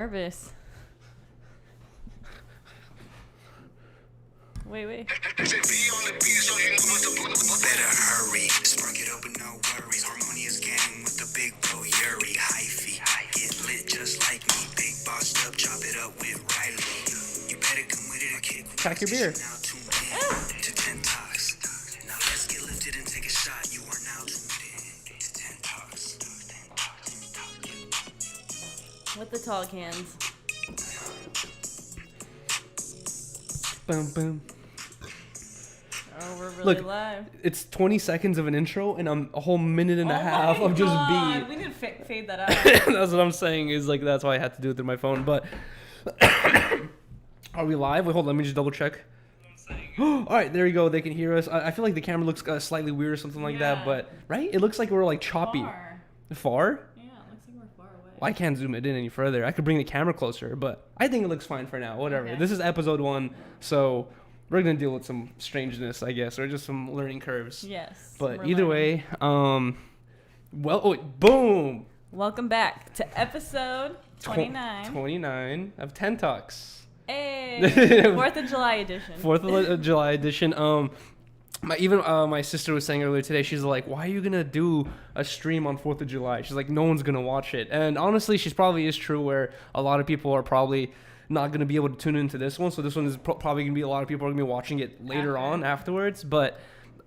Nervous. Wait. Better hurry, spark it up with no worries. Harmonious gang with the big bro Yuriy. Hyphy, get lit just like me. Big bossed up, chop it up with Rylee. You better come with it or kick. Crack your beer. Now tuned in to 10 talks. Now let's get lifted and take a shot. You are now tuned in to 10 talks. With the tall cans. Boom, boom. Oh, we're really Look, live. It's 20 seconds of an intro, and I'm a whole minute and a half of just beat. We need to fade that out. That's what I'm saying. Is like that's why I had to do it through my phone. But are we live? Wait, hold on. Let me just double check. All right, there you go. They can hear us. I feel like the camera looks slightly weird or something like that. But right, it looks like we're like choppy. Far? Yeah, it looks like we're far away. Well, I can't zoom it in any further. I could bring the camera closer, but I think it looks fine for now. Whatever. Okay. This is episode 1, so we're gonna deal with some strangeness, I guess, or just some learning curves. Yes. But we're either learning. way, boom. Welcome back to episode 29. 29 of 10 Talks. Hey, 4th of July edition. 4th of July edition. My sister was saying earlier today, she's like, why are you gonna do a stream on 4th of July? She's like, no one's gonna watch it. And honestly, she's probably is true, where a lot of people are probably not gonna be able to tune into this one. So this one is probably gonna be a lot of people are gonna be watching it later on afterwards. But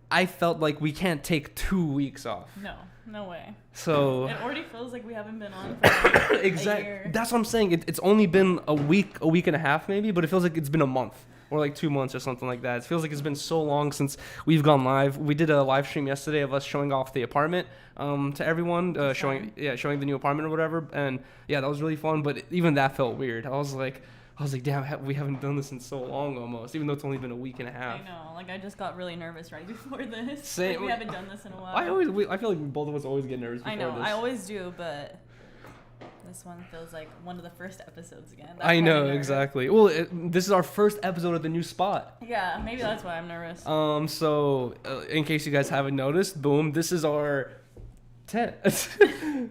I felt like we can't take 2 weeks off. No way. So It already feels like we haven't been on for like exactly. a year. That's what I'm saying. It's only been a week and a half maybe, but it feels like it's been a month or like 2 months or something like that. It feels like it's been so long since we've gone live. We did a live stream yesterday of us showing off the apartment to everyone, showing the new apartment or whatever. And yeah, that was really fun. But even that felt weird. I was like, damn, we haven't done this in so long almost, even though it's only been a week and a half. I know. Like, I just got really nervous right before this. Same. Like, we haven't done this in a while. I feel like both of us always get nervous before I know. this. I always do, but this one feels like one of the first episodes again. That's I why I'm know, nervous. exactly. Well, this is our first episode of the new spot. Yeah, maybe that's why I'm nervous. So in case you guys haven't noticed, boom, this is our tent.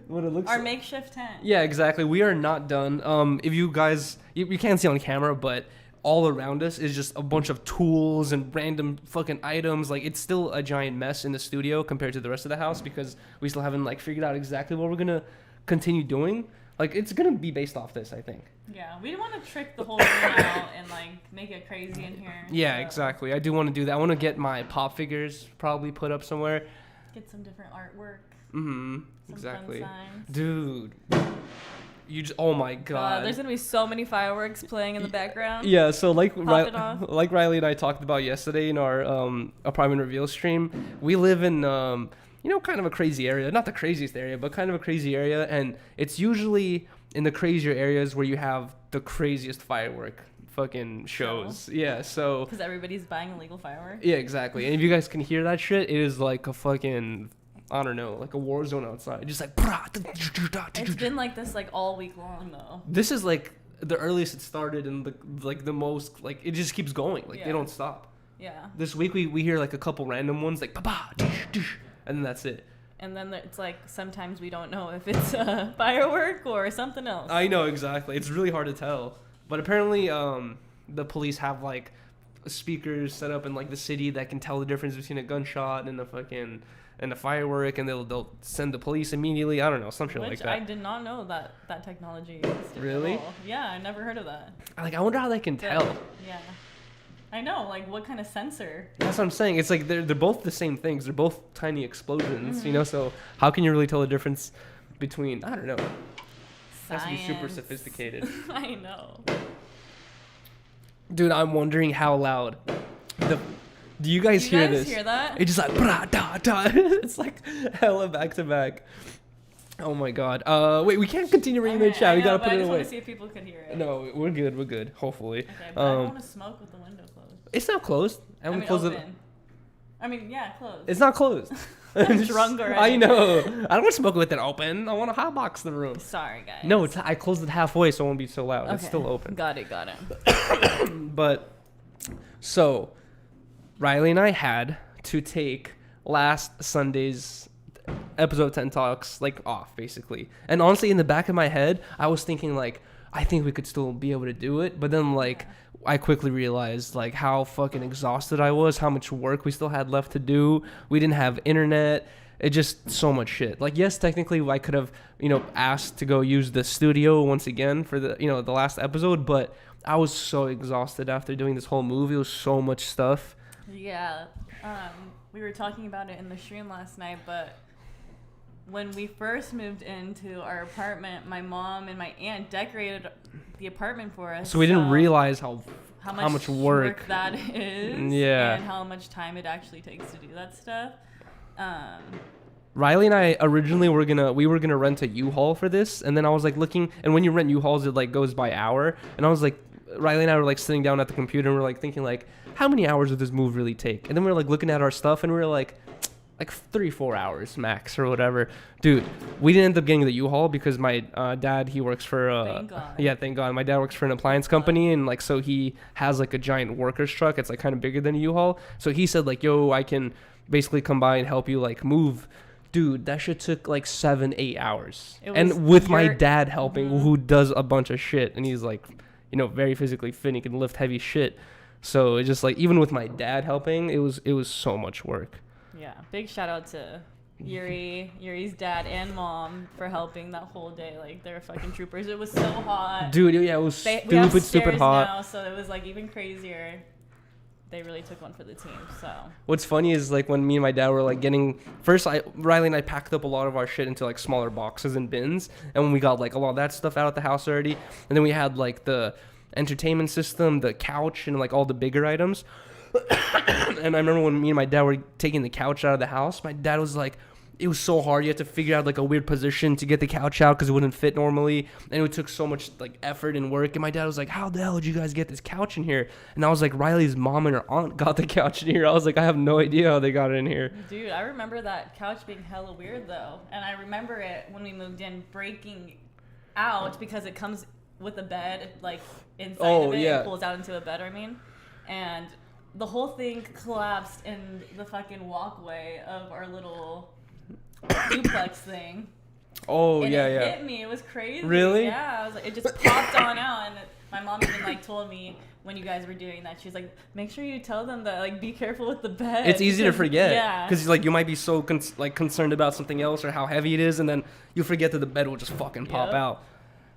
What it looks Our like. makeshift tent. Yeah, exactly. We are not done. If you guys, you can't see on camera, but all around us is just a bunch of tools and random fucking items. Like, it's still a giant mess in the studio compared to the rest of the house because we still haven't like figured out exactly what we're gonna continue doing. Like, it's gonna be based off this, I think. Yeah, we don't want to trick the whole room out and like make it crazy in here. Yeah, so exactly. I do want to do that. I want to get my pop figures probably put up somewhere. Get some different artwork. Some Exactly. Fun signs. Dude, oh my god. There's gonna be so many fireworks playing in the background. Yeah, so like Off. Rylee and I talked about yesterday in our apartment reveal stream, we live in kind of a crazy area. Not the craziest area, but kind of a crazy area, and it's usually in the crazier areas where you have the craziest firework fucking shows. Yeah, so because everybody's buying illegal fireworks. yeah, exactly. And if you guys can hear that shit, it is like a fucking, I don't know, like a war zone outside. Just like It's been like this like all week long though. this is like the earliest it started and the most, like, it just keeps going. Like, Yeah. they don't stop. Yeah. This week we hear like a couple random ones, like ba-ba, and then that's it. And then it's like sometimes we don't know if it's a firework or something else. I know, exactly. It's really hard to tell. But apparently the police have like speakers set up in like the city that can tell the difference between a gunshot and a firework, and they'll send the police immediately. I don't know, some shit like that. I did not know that technology existed. Really? At all. Yeah, I never heard of that. Like, I wonder how they can tell. Yeah. I know, like what kind of sensor? That's what I'm saying. It's like they're both the same things. They're both tiny explosions, so how can you really tell the difference between, I don't know. It has to be super Science. sophisticated. I know. Dude, I'm wondering how loud. Do you guys hear this? Hear that? It's just like brah, da, da. It's like hella back to back. Oh my god. Wait, we can't continue reading the chat. We gotta put it I just away. want to see if people could hear it. No, we're good. Hopefully. Okay, but I don't want to smoke with the window closed. It's not closed. I mean, close it. open. I mean, yeah, closed. It's not closed. I'm drunk already. I know. I don't want to smoke with it open. I want to hotbox the room. Sorry, guys. No, I closed it halfway so it won't be so loud. It's still open. Got it. But so Rylee and I had to take last Sunday's episode 10 Talks like off, basically. And honestly, in the back of my head, I was thinking like, I think we could still be able to do it. But then like I quickly realized like how fucking exhausted I was, how much work we still had left to do. We didn't have internet. It just so much shit. Like, yes, technically I could have, asked to go use the studio once again for the, the last episode, but I was so exhausted after doing this whole movie. It was so much stuff. Yeah. We were talking about it in the stream last night, but when we first moved into our apartment, my mom and my aunt decorated the apartment for us. So we didn't realize how much work that is. Yeah. And how much time it actually takes to do that stuff. Rylee and I originally were gonna rent a U-Haul for this, and then I was like looking, and when you rent U-Hauls, it like goes by hour, and I was like, Rylee and I were like sitting down at the computer and we're like thinking like, how many hours would this move really take? And then we were like looking at our stuff and we were like 3-4 hours max or whatever. Dude, we didn't end up getting the U-Haul because my dad, he works for thank God. Yeah, thank God. My dad works for an appliance company, and like so he has like a giant workers truck. It's like kind of bigger than a U-Haul. So he said like, yo, I can basically come by and help you like move. Dude, that shit took like 7-8 hours. And with my dad helping, who does a bunch of shit, and he's like, very physically fit, and he can lift heavy shit. So it's just like, even with my dad helping, it was so much work. Yeah, big shout out to Yuri's dad and mom for helping that whole day. Like, they're fucking troopers. It was so hot. Dude, yeah, it was stupid hot. Now, so it was like even crazier. They really took one for the team. So what's funny is like when me and my dad were like getting Rylee and I packed up a lot of our shit into like smaller boxes and bins, and when we got like a lot of that stuff out of the house already, and then we had like the entertainment system, the couch, and like all the bigger items. And I remember when me and my dad were taking the couch out of the house, my dad was like, it was so hard. You had to figure out like a weird position to get the couch out because it wouldn't fit normally, and it took so much like effort and work. And my dad was like, how the hell did you guys get this couch in here? And I was like, Rylee's mom and her aunt got the couch in here. I was like, I have no idea how they got it in here. Dude, I remember that couch being hella weird though, and I remember it when we moved in breaking out because it comes with a bed like inside of it. Yeah. It pulls out into a bed, and the whole thing collapsed in the fucking walkway of our little duplex thing. Oh, and yeah, it yeah. hit me. It was crazy. Really? Yeah. I was like, it just popped on out, and my mom even like told me when you guys were doing that, she was like, make sure you tell them that like be careful with the bed. It's easy to forget. Yeah. Because like you might be so concerned about something else or how heavy it is, and then you forget that the bed will just fucking pop out.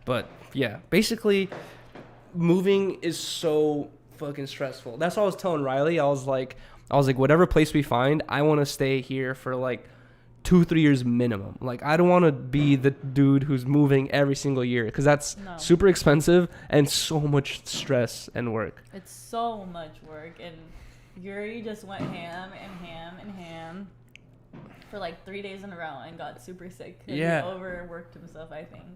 But yeah, basically, moving is so fucking stressful. That's what I was telling Rylee. I was like, whatever place we find, I want to stay here for like 2-3 years minimum. Like, I don't want to be the dude who's moving every single year, because that's super expensive and so much stress and work. It's so much work, and Yuri just went ham for like 3 days in a row and got super sick. Yeah. He overworked himself, I think.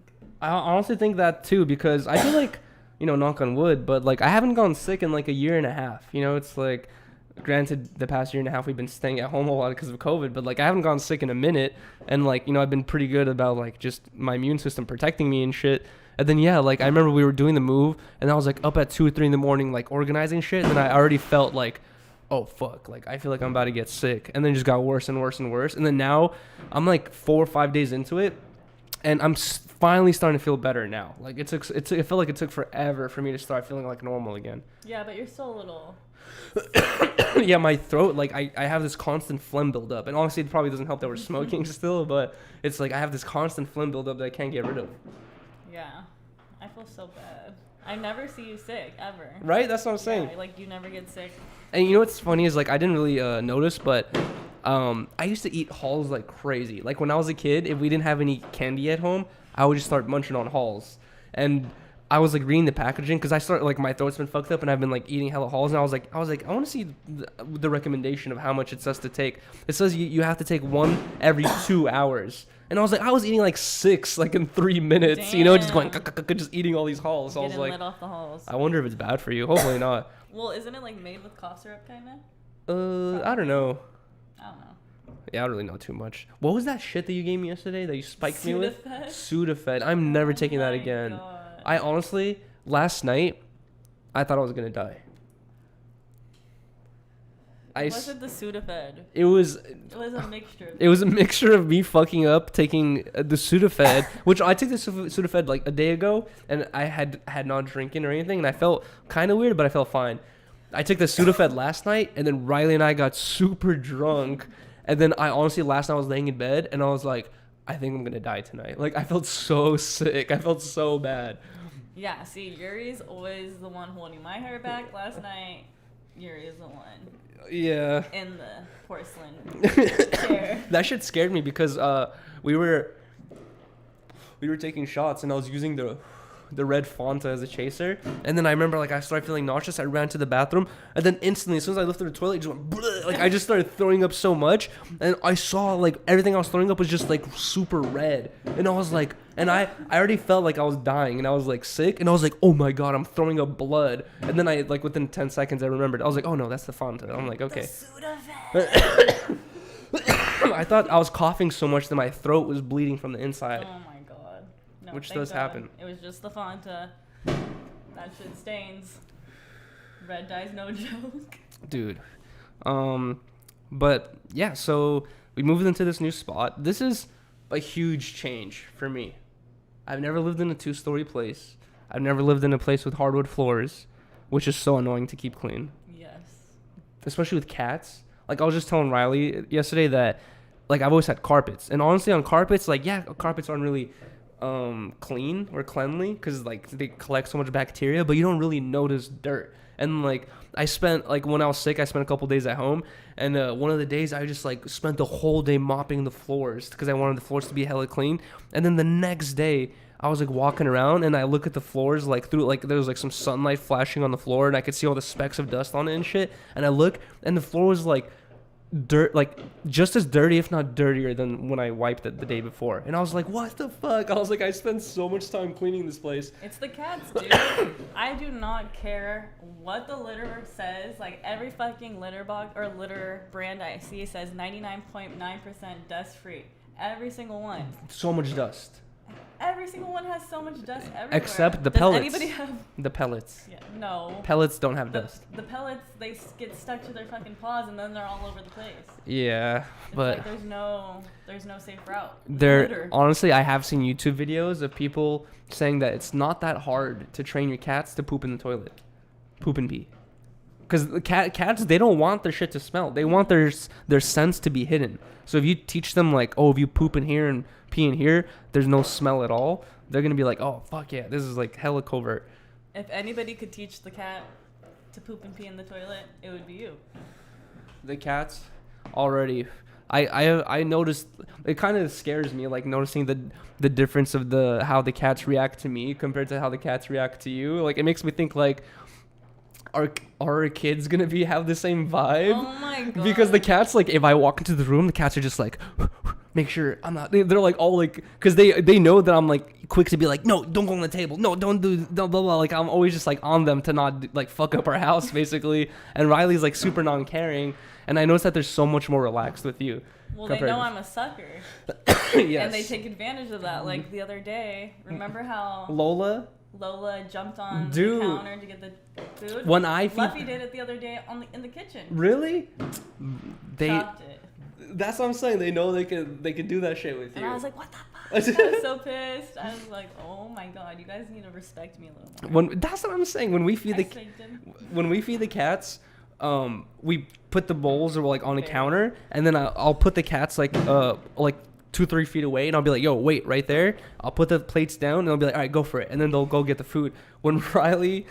I honestly think that too, because I feel like, knock on wood, but like I haven't gone sick in like a year and a half. It's like, granted, the past year and a half we've been staying at home a lot because of COVID, but like I haven't gone sick in a minute, and like I've been pretty good about like just my immune system protecting me and shit. And then like I remember we were doing the move, and I was like up at 2 or 3 in the morning like organizing shit, and I already felt like, oh fuck, like I feel like I'm about to get sick, and then it just got worse and worse and worse. And then now I'm like 4 or 5 days into it, and I'm finally starting to feel better now. Like it felt like it took forever for me to start feeling like normal again. Yeah, but you're still a little. Yeah, my throat, like I have this constant phlegm buildup, and honestly it probably doesn't help that we're smoking still, but it's like I have this constant phlegm buildup that I can't get rid of. Yeah, I feel so bad. I never see you sick ever. Right? That's what I'm saying. Yeah, like you never get sick. And you know what's funny is like I didn't really notice, but I used to eat Halls like crazy. Like when I was a kid, if we didn't have any candy at home, I would just start munching on Halls. And I was like reading the packaging, because I started like my throat's been fucked up and I've been like eating hella Halls, and I was like I want to see the recommendation of how much it says to take. It says you have to take 1 every 2 hours, and I was like, I was eating like 6 like in 3 minutes. Damn. Just going just eating all these Halls. I was like, lit off the Halls. I wonder if it's bad for you. Hopefully not. Well, isn't it like made with cough syrup kind of? I don't know. I don't know. Yeah, I don't really know too much. What was that shit that you gave me yesterday that you spiked me with? Sudafed? Sudafed. I'm never taking that my again. God. I honestly, last night, I thought I was going to die. Was it the Sudafed? It was a mixture. It was a mixture of me fucking up taking the Sudafed, which I took the Sudafed like a day ago, and I had not drinking or anything, and I felt kind of weird, but I felt fine. I took the Sudafed last night, and then Rylee and I got super drunk, and then I honestly last night I was laying in bed, and I was like, I think I'm gonna die tonight. Like I felt so sick. I felt so bad. Yeah. See, Yuri's always the one holding my hair back. Last night, Yuriy is the one. Yeah. In the porcelain chair. That shit scared me because we were taking shots and I was using the red Fanta as a chaser, and then I remember like I started feeling nauseous. I ran to the bathroom, and then instantly as soon as I lifted the toilet, it just went bleh, like I just started throwing up so much, and I saw like everything I was throwing up was just like super red, and I was like, and I already felt like I was dying, and I was like sick, and I was like, oh my god, I'm throwing up blood, and then I like within 10 seconds I remembered. I was like, oh no, that's the Fanta. I'm like, okay. I thought I was coughing so much that my throat was bleeding from the inside. Oh my god. No, which does happen. It was just the Fanta. That shit stains. Red dye's no joke. Dude. But yeah, so we moved into this new spot. This is a huge change for me. I've never lived in a 2-story place. I've never lived in a place with hardwood floors, which is so annoying to keep clean. Yes. Especially with cats. Like I was just telling Rylee yesterday that like I've always had carpets. And honestly on carpets, like yeah, carpets aren't really clean or cleanly because like they collect so much bacteria, but you don't really notice dirt. And like I spent like when I was sick, I spent a couple days at home, and one of the days I just like spent the whole day mopping the floors because I wanted the floors to be hella clean. And then the next day I was like walking around and I look at the floors like through like there was like some sunlight flashing on the floor and I could see all the specks of dust on it and shit, and I look and the floor was like dirt, like just as dirty if not dirtier than when I wiped it the day before. And I was like, what the fuck? I was like, I spent so much time cleaning this place. It's the cats, dude. I do not care what the litter says. Like every fucking litter box or litter brand I see says 99.9% dust free. Every single one. So much dust. Every single one has so much dust everywhere. Except the Does pellets. Anybody have? The pellets. Yeah, no. Pellets don't have dust. The pellets, they get stuck to their fucking paws and then they're all over the place. Yeah, It's but like there's no safe route. there honestly, I have seen YouTube videos of people saying that it's not that hard to train your cats to poop in the toilet, poop and pee, because the cats they don't want their shit to smell. They want their scents to be hidden. So if you teach them like, oh, if you poop in here and pee in here, there's no smell at all, they're gonna be like, oh fuck yeah, this is like hella covert. If anybody could teach the cat to poop and pee in the toilet, it would be you. The cats already, I noticed, it kind of scares me like noticing the difference of how the cats react to me compared to how the cats react to you. Like it makes me think like, are our kids gonna have the same vibe? Oh my god. Because the cats, like if I walk into the room, the cats are just like make sure I'm not, they're like all like, because they know that I'm like quick to be like, no, don't go on the table, no, don't blah blah. Like I'm always just like on them to not like fuck up our house basically. And Riley's like super non-caring, and I noticed that they're so much more relaxed with you. Well, they know I'm a sucker. Yes. And they take advantage of that. Like the other day, remember how Lola jumped on Dude. the counter to get the food? When I Fluffy did it the other day in the kitchen. Really? Chopped it. That's what I'm saying. They know they could do that shit with you. And I was like, what the fuck? I was so pissed. I was like, oh my god, you guys need to respect me a little more. That's what I'm saying. When we feed the cats, we put the bowls or like on a counter, and then I'll put the cats like 2-3 feet away, and I'll be like, yo, wait right there. I'll put the plates down, and I'll be like, all right, go for it. And then they'll go get the food. When Rylee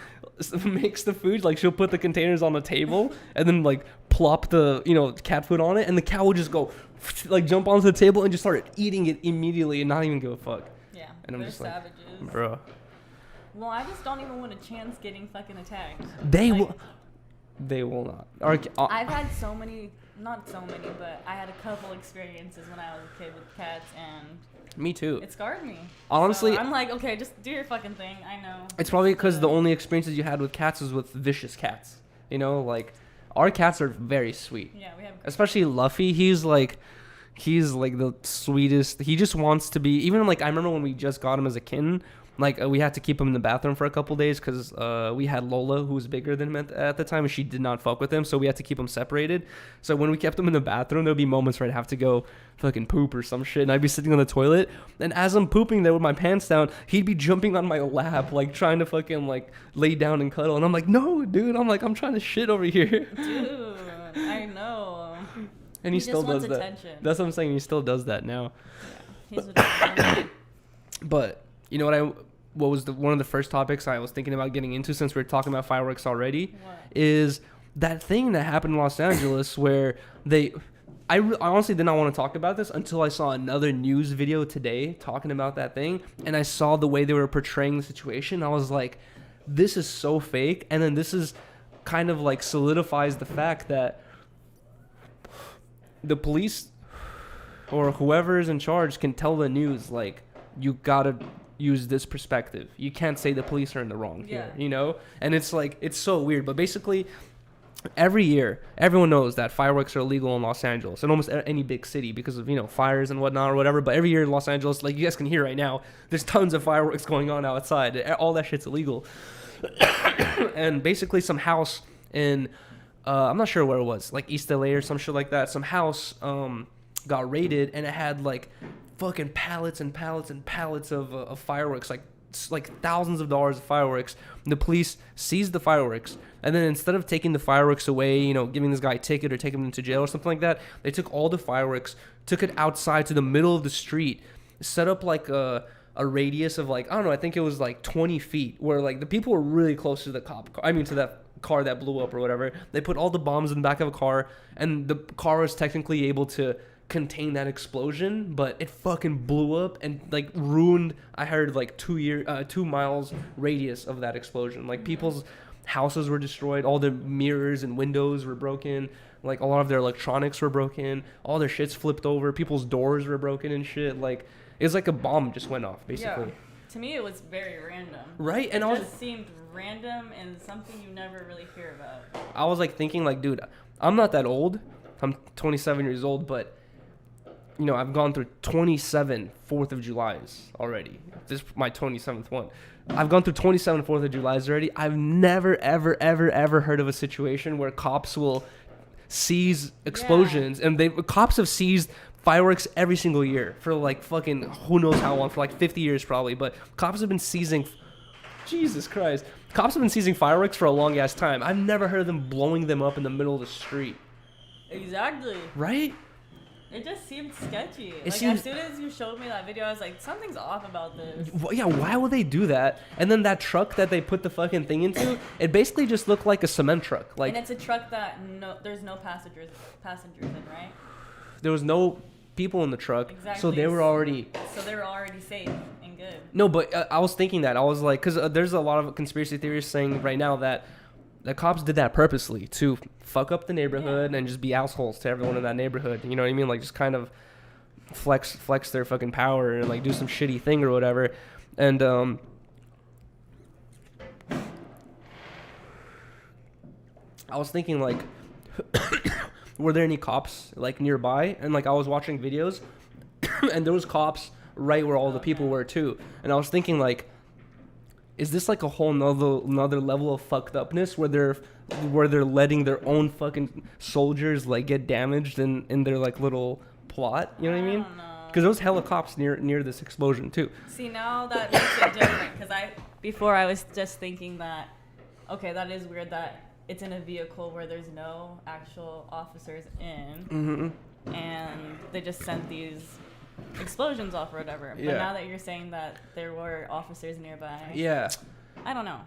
makes the food, like she'll put the containers on the table and then like plop the cat food on it, and the cat will just go like jump onto the table and just start eating it immediately and not even give a fuck. Yeah, and I'm they're just savages. like, bro. Well, I just don't even want a chance getting fucking attacked. They will not. I've had so many, not so many, but I had a couple experiences when I was a kid with cats, and me too. it scarred me. Honestly, so I'm like, okay, just do your fucking thing. I know. It's probably because the only experiences you had with cats was with vicious cats. Like our cats are very sweet. Yeah, we have. Especially Luffy. He's like the sweetest. He just wants to be. Even like I remember when we just got him as a kitten. Like we had to keep him in the bathroom for a couple days because we had Lola, who was bigger than him at the time, and she did not fuck with him, so we had to keep him separated. So when we kept him in the bathroom, there'd be moments where I'd have to go fucking poop or some shit, and I'd be sitting on the toilet, and as I'm pooping there with my pants down, he'd be jumping on my lap, like trying to fucking like lay down and cuddle, and I'm like, no, dude, I'm trying to shit over here. Dude, I know. And he still does that. Attention. That's what I'm saying. He still does that now. Yeah, he's a But you know what was one of the first topics I was thinking about getting into, since we're talking about fireworks already, is that thing that happened in Los Angeles where I honestly did not want to talk about this until I saw another news video today talking about that thing, and I saw the way they were portraying the situation. I was like, this is so fake. And then this is kind of like solidifies the fact that the police or whoever is in charge can tell the news, like, you gotta use this perspective. You can't say the police are in the wrong here, you know? And it's like, it's so weird. But basically, every year, everyone knows that fireworks are illegal in Los Angeles and almost any big city because of, you know, fires and whatnot or whatever. But every year in Los Angeles, like you guys can hear right now, there's tons of fireworks going on outside. All that shit's illegal. And basically some house in, I'm not sure where it was, like East LA or some shit like that. Some house got raided, and it had like fucking pallets and pallets and pallets of fireworks, like thousands of dollars of fireworks. The police seized the fireworks, and then instead of taking the fireworks away, you know, giving this guy a ticket or taking him into jail or something like that, they took all the fireworks, took it outside to the middle of the street, set up like a radius of like, I don't know, I think it was like 20 feet, where like the people were really close to the to that car that blew up or whatever. They put all the bombs in the back of a car, and the car was technically able to contain that explosion, but it fucking blew up and like ruined, I heard, like 2 miles radius of that explosion. Like people's houses were destroyed, all their mirrors and windows were broken, like a lot of their electronics were broken, all their shit's flipped over, people's doors were broken and shit. Like it's like a bomb just went off basically. Yeah. To me, it was very random. Right? And it just seemed random and something you never really hear about. I was like thinking, like, dude, I'm not that old. I'm 27 years old, but you know, I've gone through 27 4th of Julys already. This is my 27th one. I've gone through 27 4th of Julys already. I've never, ever, ever, ever heard of a situation where cops will seize explosions. Yeah. And cops have seized fireworks every single year for like fucking who knows how long, for like 50 years probably. But cops have been seizing... Jesus Christ. Cops have been seizing fireworks for a long ass time. I've never heard of them blowing them up in the middle of the street. Exactly. Right? It just seemed sketchy. As soon as you showed me that video, I was like, something's off about this. Yeah, why would they do that? And then that truck that they put the fucking thing into, it basically just looked like a cement truck. Like, and it's a truck that there's no passengers in, right? There was no people in the truck, exactly. So they were already safe and good. No, but I was thinking that. I was like, because there's a lot of conspiracy theorists saying right now that the cops did that purposely to fuck up the neighborhood and just be assholes to everyone in that neighborhood. You know what I mean? Like, just kind of flex their fucking power and like do some shitty thing or whatever. And I was thinking, like, were there any cops like nearby? And like I was watching videos, and there was cops right where all the people were too. And I was thinking, like, is this like a whole another level of fucked upness where they're letting their own fucking soldiers like get damaged in their like little plot? You know what I mean? Because there was hella cops near this explosion too. See, now that makes it different. Because before I was just thinking that, okay, that is weird that it's in a vehicle where there's no actual officers in, and they just sent these explosions off or whatever. But now that you're saying that there were officers nearby, I don't know.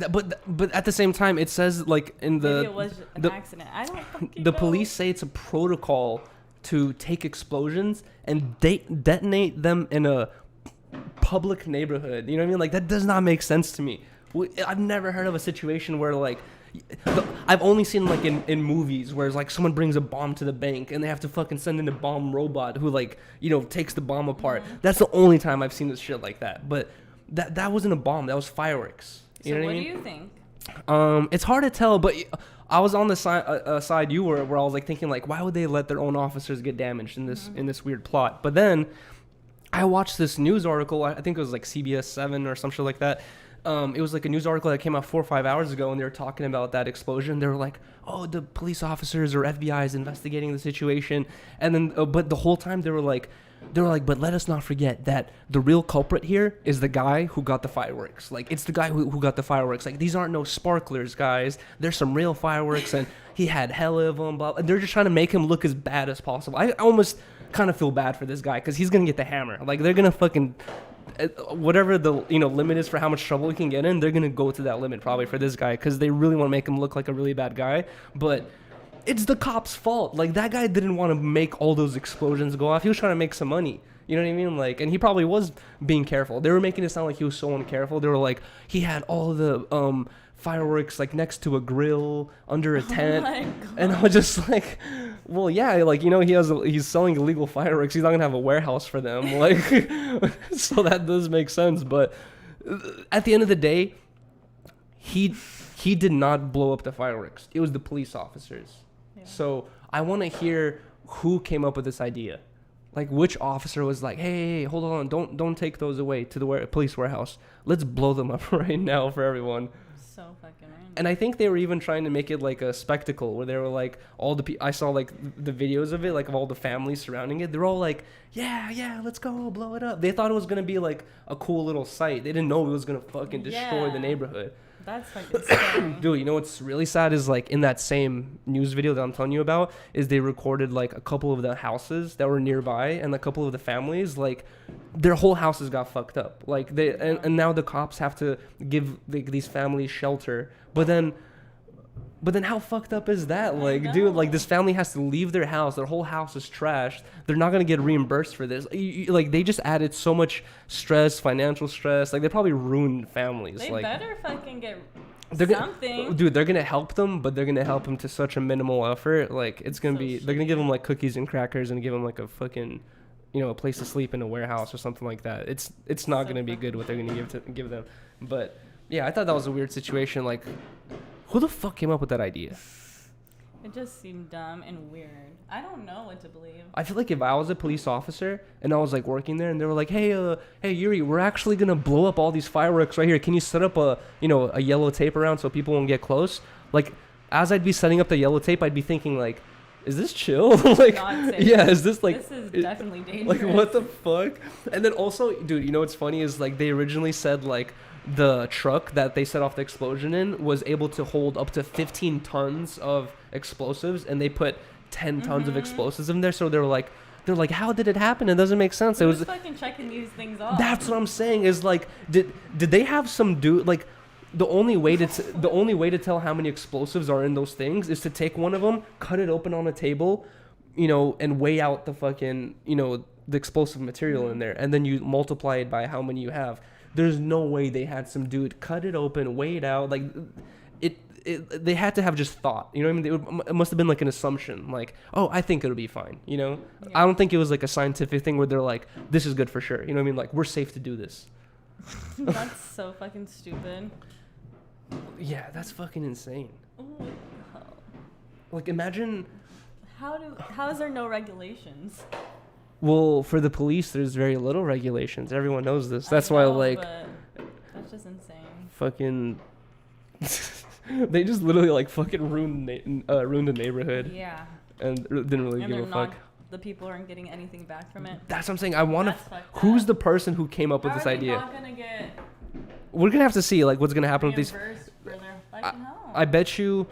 But at the same time, it says like in the maybe it was an accident. I don't fucking the know. Police say it's a protocol to take explosions and detonate them in a public neighborhood. You know what I mean? Like, that does not make sense to me. I've never heard of a situation where like, I've only seen like in movies where it's like someone brings a bomb to the bank and they have to fucking send in a bomb robot who like, you know, takes the bomb apart. That's the only time I've seen this shit like that. But that wasn't a bomb. That was fireworks. You know what I mean? So what do you think? It's hard to tell, but I was on the side you were, where I was like thinking like, why would they let their own officers get damaged in this weird plot? But then I watched this news article. I think it was like CBS 7 or some shit like that. It was like a news article that came out 4 or 5 hours ago, and they were talking about that explosion. They were like, "Oh, the police officers or FBI is investigating the situation," and then, but the whole time they were like, "But let us not forget that the real culprit here is the guy who got the fireworks. Like, it's the guy who got the fireworks. Like, these aren't no sparklers, guys. There's some real fireworks, and he had hella of them. Blah." And they're just trying to make him look as bad as possible. I almost kind of feel bad for this guy because he's gonna get the hammer. Like, they're gonna fucking whatever the limit is for how much trouble he can get in, they're gonna go to that limit probably for this guy because they really want to make him look like a really bad guy. But it's the cop's fault. Like, that guy didn't want to make all those explosions go off. He was trying to make some money. You know what I mean? Like, and he probably was being careful. They were making it sound like he was so uncareful. They were like, he had all the fireworks like next to a grill under a tent. Oh my God. And I was just like, well, yeah, like, he's selling illegal fireworks. He's not gonna have a warehouse for them. Like, so that does make sense. But at the end of the day, he did not blow up the fireworks. It was the police officers. Yeah. So I want to hear who came up with this idea. Like, which officer was like, hey, hold on, don't take those away to the police warehouse. Let's blow them up right now for everyone. So fucking random. And I think they were even trying to make it like a spectacle where they were like, I saw like the videos of it, like of all the families surrounding it. They're all like, yeah, let's go blow it up. They thought it was going to be like a cool little sight. They didn't know it was going to fucking destroy the neighborhood. That's fucking scary. Dude, you know what's really sad is like in that same news video that I'm telling you about is they recorded like a couple of the houses that were nearby and a couple of the families, like their whole houses got fucked up. Like and now the cops have to give these families shelter. But then how fucked up is that? Like, dude, like this family has to leave their house. Their whole house is trashed. They're not going to get reimbursed for this. Like, they just added so much stress, financial stress. Like, they probably ruined families. They like, better fucking get something. Dude, they're going to help them, but they're going to help them to such a minimal effort. Like, it's going to be, they're going to give them like cookies and crackers and give them like a fucking, a place to sleep in a warehouse or something like that. It's not going to be good what they're going to give them. But yeah, I thought that was a weird situation. Like, who the fuck came up with that idea? It just seemed dumb and weird. I don't know what to believe. I feel like if I was a police officer and I was like working there and they were like, hey Yuri, we're actually gonna blow up all these fireworks right here. Can you set up a yellow tape around so people won't get close? Like, as I'd be setting up the yellow tape, I'd be thinking like, is this chill? Like, yeah, is this like? This is definitely dangerous. Like, what the fuck? And then also, dude, what's funny is like they originally said like the truck that they set off the explosion in was able to hold up to 15 tons of explosives, and they put 10 tons of explosives in there. So they're like, how did it happen? It doesn't make sense. Who's fucking checking these things off? That's what I'm saying. Is like, did they have some dude like? The only way to tell how many explosives are in those things is to take one of them, cut it open on a table, and weigh out the fucking, the explosive material in there, and then you multiply it by how many you have. There's no way they had some dude cut it open, weigh it out. Like, they had to have just thought. You know what I mean? It must have been like an assumption. Like, oh, I think it'll be fine. Yeah. I don't think it was like a scientific thing where they're like, this is good for sure. You know what I mean? Like, we're safe to do this. That's so fucking stupid. Yeah, that's fucking insane. Ooh. Like, imagine. How is there no regulations? Well, for the police, there's very little regulations. Everyone knows this. That's why, like, that's just insane. Fucking, they just literally like fucking ruined the neighborhood. Yeah. And didn't really give a fuck. The people aren't getting anything back from it. That's what I'm saying. I want to. Who's the person who came up with this idea? Not gonna get. We're gonna have to see like what's gonna happen with these. I bet you.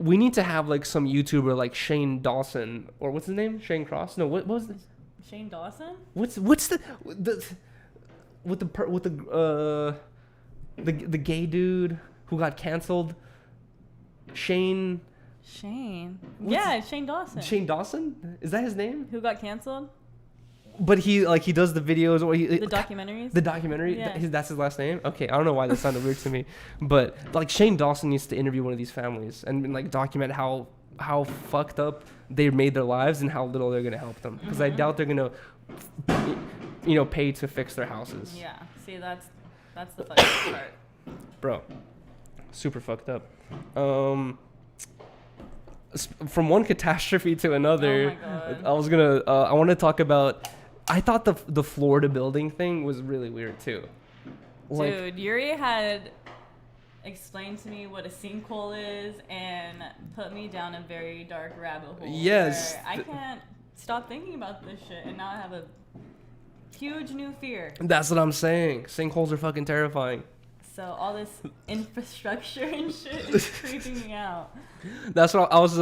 We need to have like some YouTuber like Shane Dawson or what's his name? Shane Cross? No, what was this? Shane Dawson? What's the gay dude who got canceled? Shane. Yeah, Shane Dawson. Shane Dawson? Is that his name? Who got canceled? But he does the videos or the documentaries. The documentary. Yeah. That's his last name. Okay, I don't know why that sounded weird to me, but like Shane Dawson needs to interview one of these families and like document how fucked up they made their lives and how little they're gonna help them. Because I doubt they're gonna, pay to fix their houses. Yeah. See, that's the fucking part. Bro, super fucked up. From one catastrophe to another, oh my God. I want to talk about I thought the Florida building thing was really weird too. Like, Dude, Yuriy had explained to me what a sinkhole is and put me down a very dark rabbit hole. Yes. Where I can't stop thinking about this shit, and now I have a huge new fear. that's what I'm saying. Sinkholes are fucking terrifying. So all this infrastructure and shit is creeping me out. That's what I was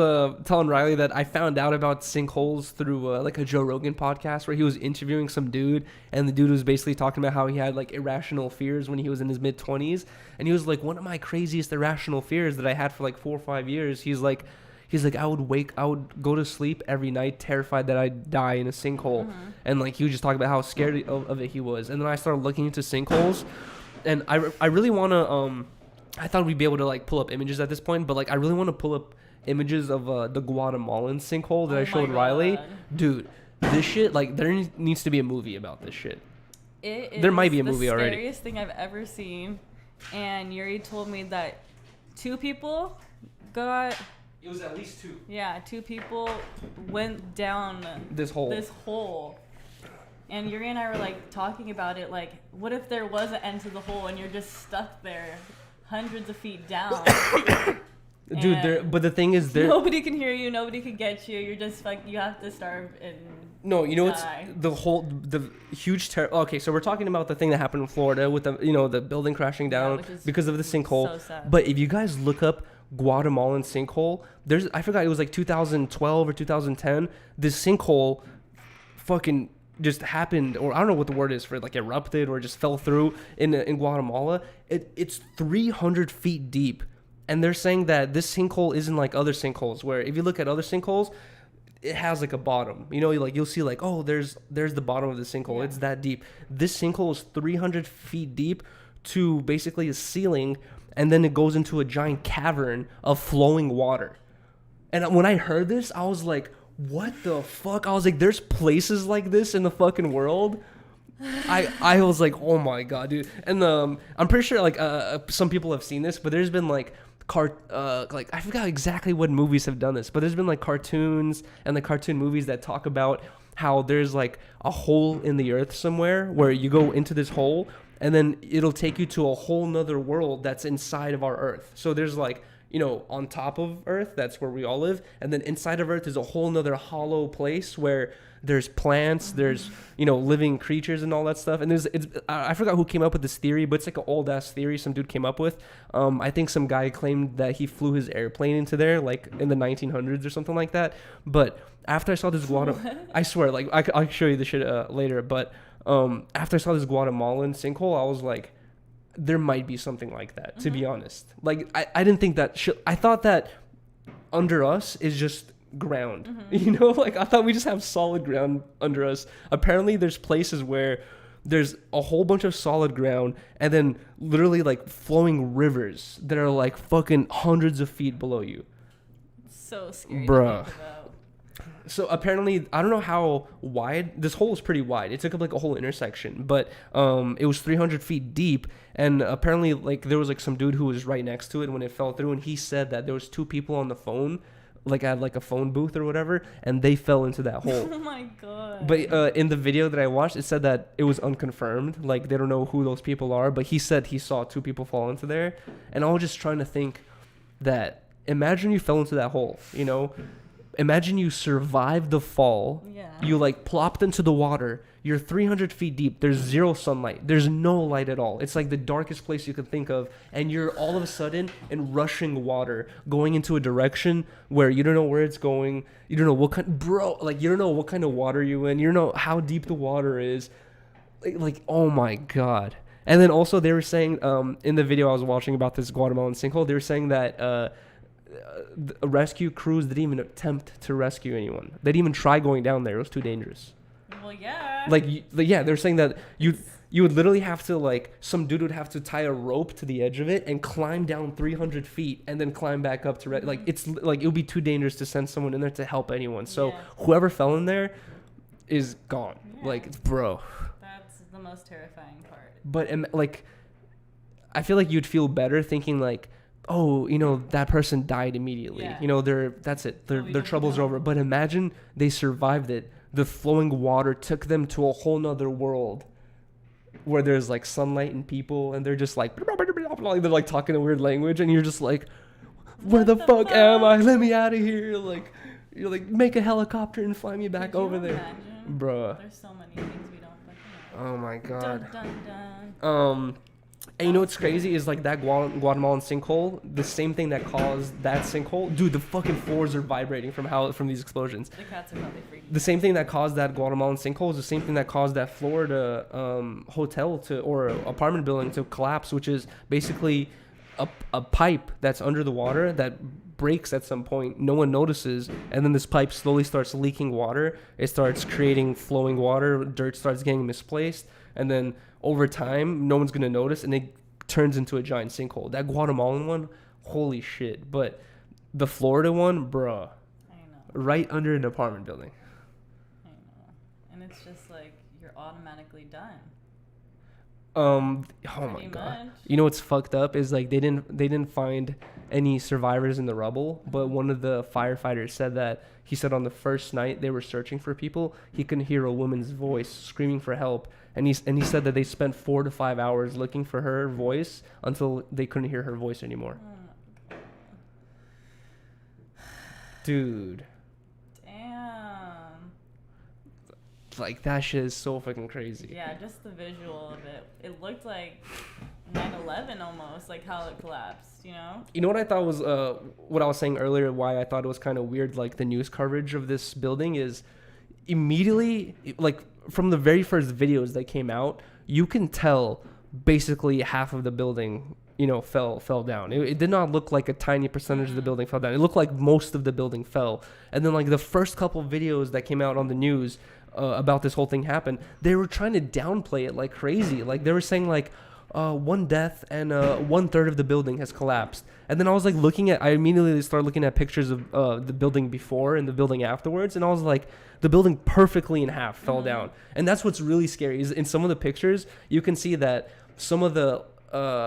telling Rylee, that I found out about sinkholes through like a Joe Rogan podcast where he was interviewing some dude, and the dude was basically talking about how he had like irrational fears when he was in his mid-20s, and he was like, one of my craziest irrational fears that I had for like 4 or 5 years, he's like I would go to sleep every night terrified that I'd die in a sinkhole. And like he was just talking about how scared of it he was. And then I started looking into sinkholes, and I really want to I thought we'd be able to like pull up images at this point, but like I really want to pull up images of the Guatemalan sinkhole that I showed Rylee. Dude, this shit, like there needs to be a movie about this shit. There might be a movie already. It's the scariest thing I've ever seen. And Yuriy told me that 2 people got... It was at least 2. Yeah, 2 people went down This hole. And Yuriy and I were like talking about it, like, what if there was an end to the hole and you're just stuck there hundreds of feet down? Dude, but the thing is, nobody can hear you, nobody can get you. You're just like, you have to starve and no, you know what's die. the huge okay, so we're talking about the thing that happened in Florida with the building crashing down because of the sinkhole. So sad. But if you guys look up Guatemalan sinkhole, I forgot, it was like 2012 or 2010. This sinkhole fucking just happened, or I don't know what the word is for it, like erupted or just fell through in Guatemala. It's 300 feet deep, and they're saying that this sinkhole isn't like other sinkholes, where if you look at other sinkholes, it has like a bottom. You know, like you'll see like, oh, there's the bottom of the sinkhole. Yeah. It's that deep. This sinkhole is 300 feet deep to basically a ceiling, and then it goes into a giant cavern of flowing water. And when I heard this, I was like, what the fuck? I was like, there's places like this in the fucking world? I was like, oh my god, dude. And I'm pretty sure like some people have seen this, but there's been like like I forgot exactly what movies have done this, but there's been like cartoons and the cartoon movies that talk about how there's like a hole in the earth somewhere where you go into this hole and then it'll take you to a whole nother world that's inside of our earth. So there's like, you know, on top of earth, that's where we all live, and then inside of earth is a whole nother hollow place where there's plants, there's, you know, living creatures and all that stuff. And I forgot who came up with this theory, but it's like an old ass theory some dude came up with. I think some guy claimed that he flew his airplane into there like in the 1900s or something like that. But after I saw this I swear, like I'll show you the shit later, but after I saw this Guatemalan sinkhole, I was like, there might be something like that, to be honest. Like I didn't think that I thought that under us is just ground. You know, like I thought we just have solid ground under us. Apparently there's places where there's a whole bunch of solid ground and then literally like flowing rivers that are like fucking hundreds of feet below you. So scary. Bruh. So apparently, I don't know how wide, this hole is pretty wide. It took up like a whole intersection, but it was 300 feet deep, and apparently like there was like some dude who was right next to it when it fell through, and he said that there was 2 people on the phone, like at like a phone booth or whatever, and they fell into that hole. Oh my god. But in the video that I watched, it said that it was unconfirmed, like they don't know who those people are, but he said he saw 2 people fall into there, and I was just trying to think that, imagine you fell into that hole, you know? Imagine you survived the fall. Yeah. You like plopped into the water. You're 300 feet deep. There's 0 sunlight. There's no light at all. It's like the darkest place you could think of. And you're all of a sudden in rushing water, going into a direction where you don't know where it's going. You don't know what kind, you don't know what kind of water you're in. You don't know how deep the water is. Like, oh my God. And then also they were saying, in the video I was watching about this Guatemalan sinkhole, they were saying that, rescue crews didn't even attempt to rescue anyone. They didn't even try going down there. It was too dangerous. Well, yeah. They're saying that you would literally have to, like, some dude would have to tie a rope to the edge of it and climb down 300 feet and then climb back up to like it's like it would be too dangerous to send someone in there to help anyone. So whoever fell in there is gone. Yeah. Like, bro. That's the most terrifying part. But like, I feel like you'd feel better thinking like, oh, you know, that person died immediately. Yeah. You know, that's it. Their troubles are over. But imagine they survived it. the flowing water took them to a whole nother world where there's like sunlight and people, and they're just like they're like talking a weird language, and you're just like, where the fuck am I? Let me out of here! Like, you're like, make a helicopter and fly me back over there, bruh. There's so many things we don't fucking know. Oh my god. Dun, dun, dun. And you know what's crazy is like that Guatemalan sinkhole, the same thing that caused that sinkhole. Dude, the fucking floors are vibrating from these explosions. The cats are probably freaking. The same thing that caused that Guatemalan sinkhole is the same thing that caused that Florida hotel or apartment building to collapse, which is basically a pipe that's under the water that breaks at some point. No one notices, and then this pipe slowly starts leaking water. It starts creating flowing water. Dirt starts getting misplaced, and then over time, no one's gonna notice, and it turns into a giant sinkhole. That Guatemalan one, holy shit! But the Florida one, bruh, I know. right under an apartment building. I know, and it's just like you're automatically done. Oh my Pretty god! much. You know what's fucked up is like they didn't find any survivors in the rubble, but one of the firefighters said that he said on the first night they were searching for people, he could hear a woman's voice screaming for help, and he said that they spent 4 to 5 hours looking for her voice until they couldn't hear her voice anymore. Oh my god. Dude, Damn. like that shit is so fucking crazy. Yeah, just the visual of it. It looked like 9/11 almost, like how it collapsed, you know? You know what I thought was what I was saying earlier, why I thought it was kind of weird, like the news coverage of this building is immediately, like from the very first videos that came out, you can tell basically half of the building, you know, fell down. It did not look like a tiny percentage of the building fell down. It looked like most of the building fell. And then like the first couple of videos that came out on the news about this whole thing happened, they were trying to downplay it like crazy. Like they were saying like, one death and 1/3 of the building has collapsed. And then I was like I immediately started looking at pictures of the building before and the building afterwards, and I was like, the building perfectly in half fell down. And that's what's really scary is in some of the pictures you can see that some of the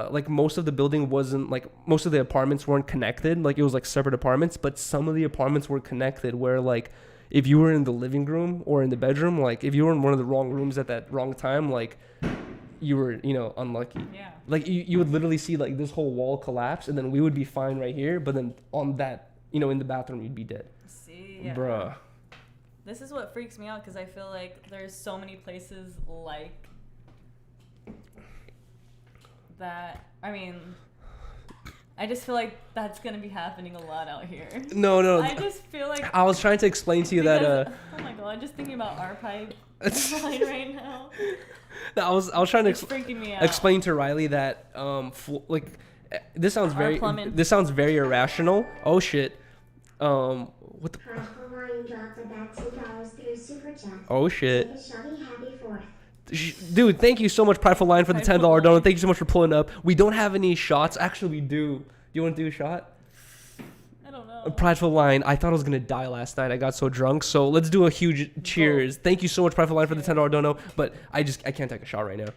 like most of the building wasn't, like most of the apartments weren't connected, like it was like separate apartments, but some of the apartments were connected where like if you were in the living room or in the bedroom, like if you were in one of the wrong rooms at that wrong time, like you were, you know, unlucky. Yeah. Like you would literally see like this whole wall collapse, and then we would be fine right here, but then on that, you know, in the bathroom you'd be dead. See, yeah. Bruh. This is what freaks me out because I feel like there's so many places like that. I mean, I just feel like that's gonna be happening a lot out here. No. I just feel like I was trying to explain to you that oh my god, just thinking about our pipe line right now. I was trying to It's freaking me out. explain to Rylee that this sounds very irrational. Oh shit. What the Oh shit. Dude, thank you so much, Prideful Line, for the $10 donut. Thank you so much for pulling up. We don't have any shots. Actually, we do. Do you want to do a shot? I don't know. Prideful Line. I thought I was going to die last night. I got so drunk. So let's do a huge cheers. Thank you so much, Prideful Line, for the $10 dono. But I can't take a shot right now.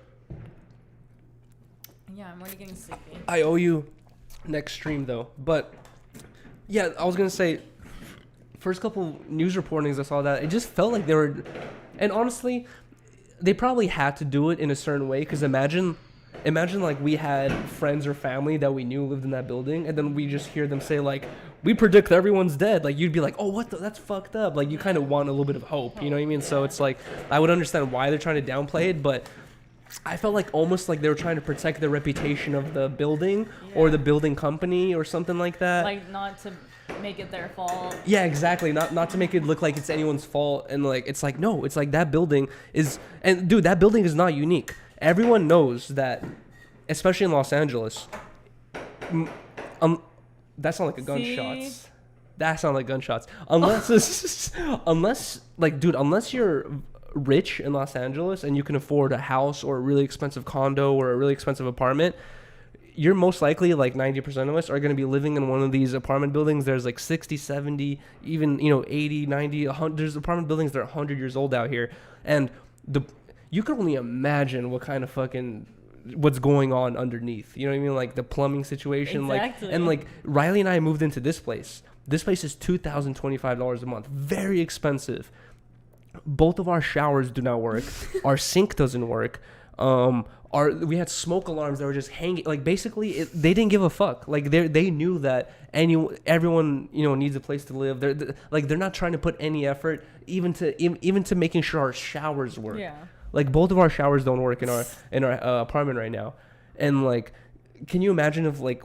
Yeah, I'm already getting sleepy. I owe you next stream, though. But yeah, I was going to say, first couple news reportings I saw that, it just felt like they were, and honestly, they probably had to do it in a certain way, because imagine like we had friends or family that we knew lived in that building, and then we just hear them say like, we predict everyone's dead. Like you'd be like, oh, that's fucked up. Like you kind of want a little bit of hope, you know what I mean? So it's like, I would understand why they're trying to downplay it, but I felt like almost like they were trying to protect the reputation of the building or the building company or something like that. Like not to make it their fault. Yeah, exactly. Not to make it look like it's anyone's fault. And like, it's like, no, it's like that building is, and dude, that building is not unique. Everyone knows that, especially in Los Angeles. That sound like a gunshots. That sound like gunshots. Unless you're rich in Los Angeles and you can afford a house or a really expensive condo or a really expensive apartment, you're most likely, like 90% of us are going to be living in one of these apartment buildings. There's like 60, 70, even, 80, 90, 100. There's apartment buildings that are 100 years old out here. And you can only imagine what kind of what's going on underneath. You know what I mean? Like the plumbing situation. Exactly. Like Rylee and I moved into this place. This place is $2,025 a month. Very expensive. both of our showers do not work. Our sink doesn't work. We had smoke alarms that were just hanging. Like basically, they didn't give a fuck. Like they knew that everyone needs a place to live. They're not trying to put any effort even to making sure our showers work. Yeah. Like both of our showers don't work in our apartment right now, and like, can you imagine if like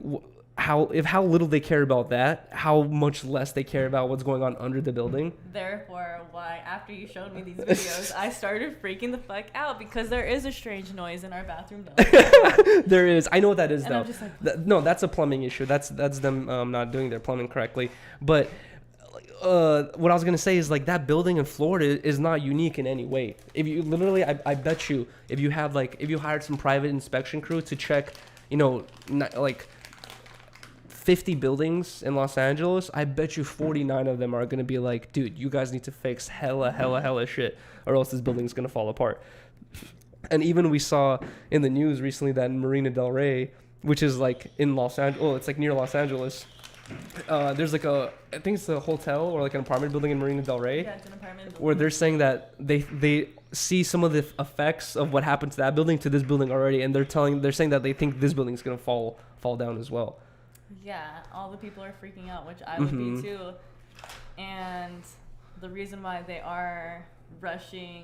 how little they care about that, how much less they care about what's going on under the building. Therefore, why after you showed me these videos, I started freaking the fuck out because there is a strange noise in our bathroom downstairs. There is. I know what that is, And though. I'm just like, No, that's a plumbing issue. That's them not doing their plumbing correctly. But what I was gonna say is like that building in Florida is not unique in any way. If you literally, I bet you, if you hired some private inspection crew to check, like 50 buildings in Los Angeles, I bet you 49 of them are going to be like, dude, you guys need to fix hella shit or else this building's going to fall apart. And even we saw in the news recently that in Marina Del Rey, which is like in Los Angeles, it's like near Los Angeles, there's like I think it's a hotel or like an apartment building in Marina Del Rey. yeah, it's an apartment building. Where they're saying that they see some of the effects of what happened to that building to this building already, and they're saying that they think this building's going to fall down as well. Yeah, all the people are freaking out, which I would Mm-hmm. be too. And the reason why they are rushing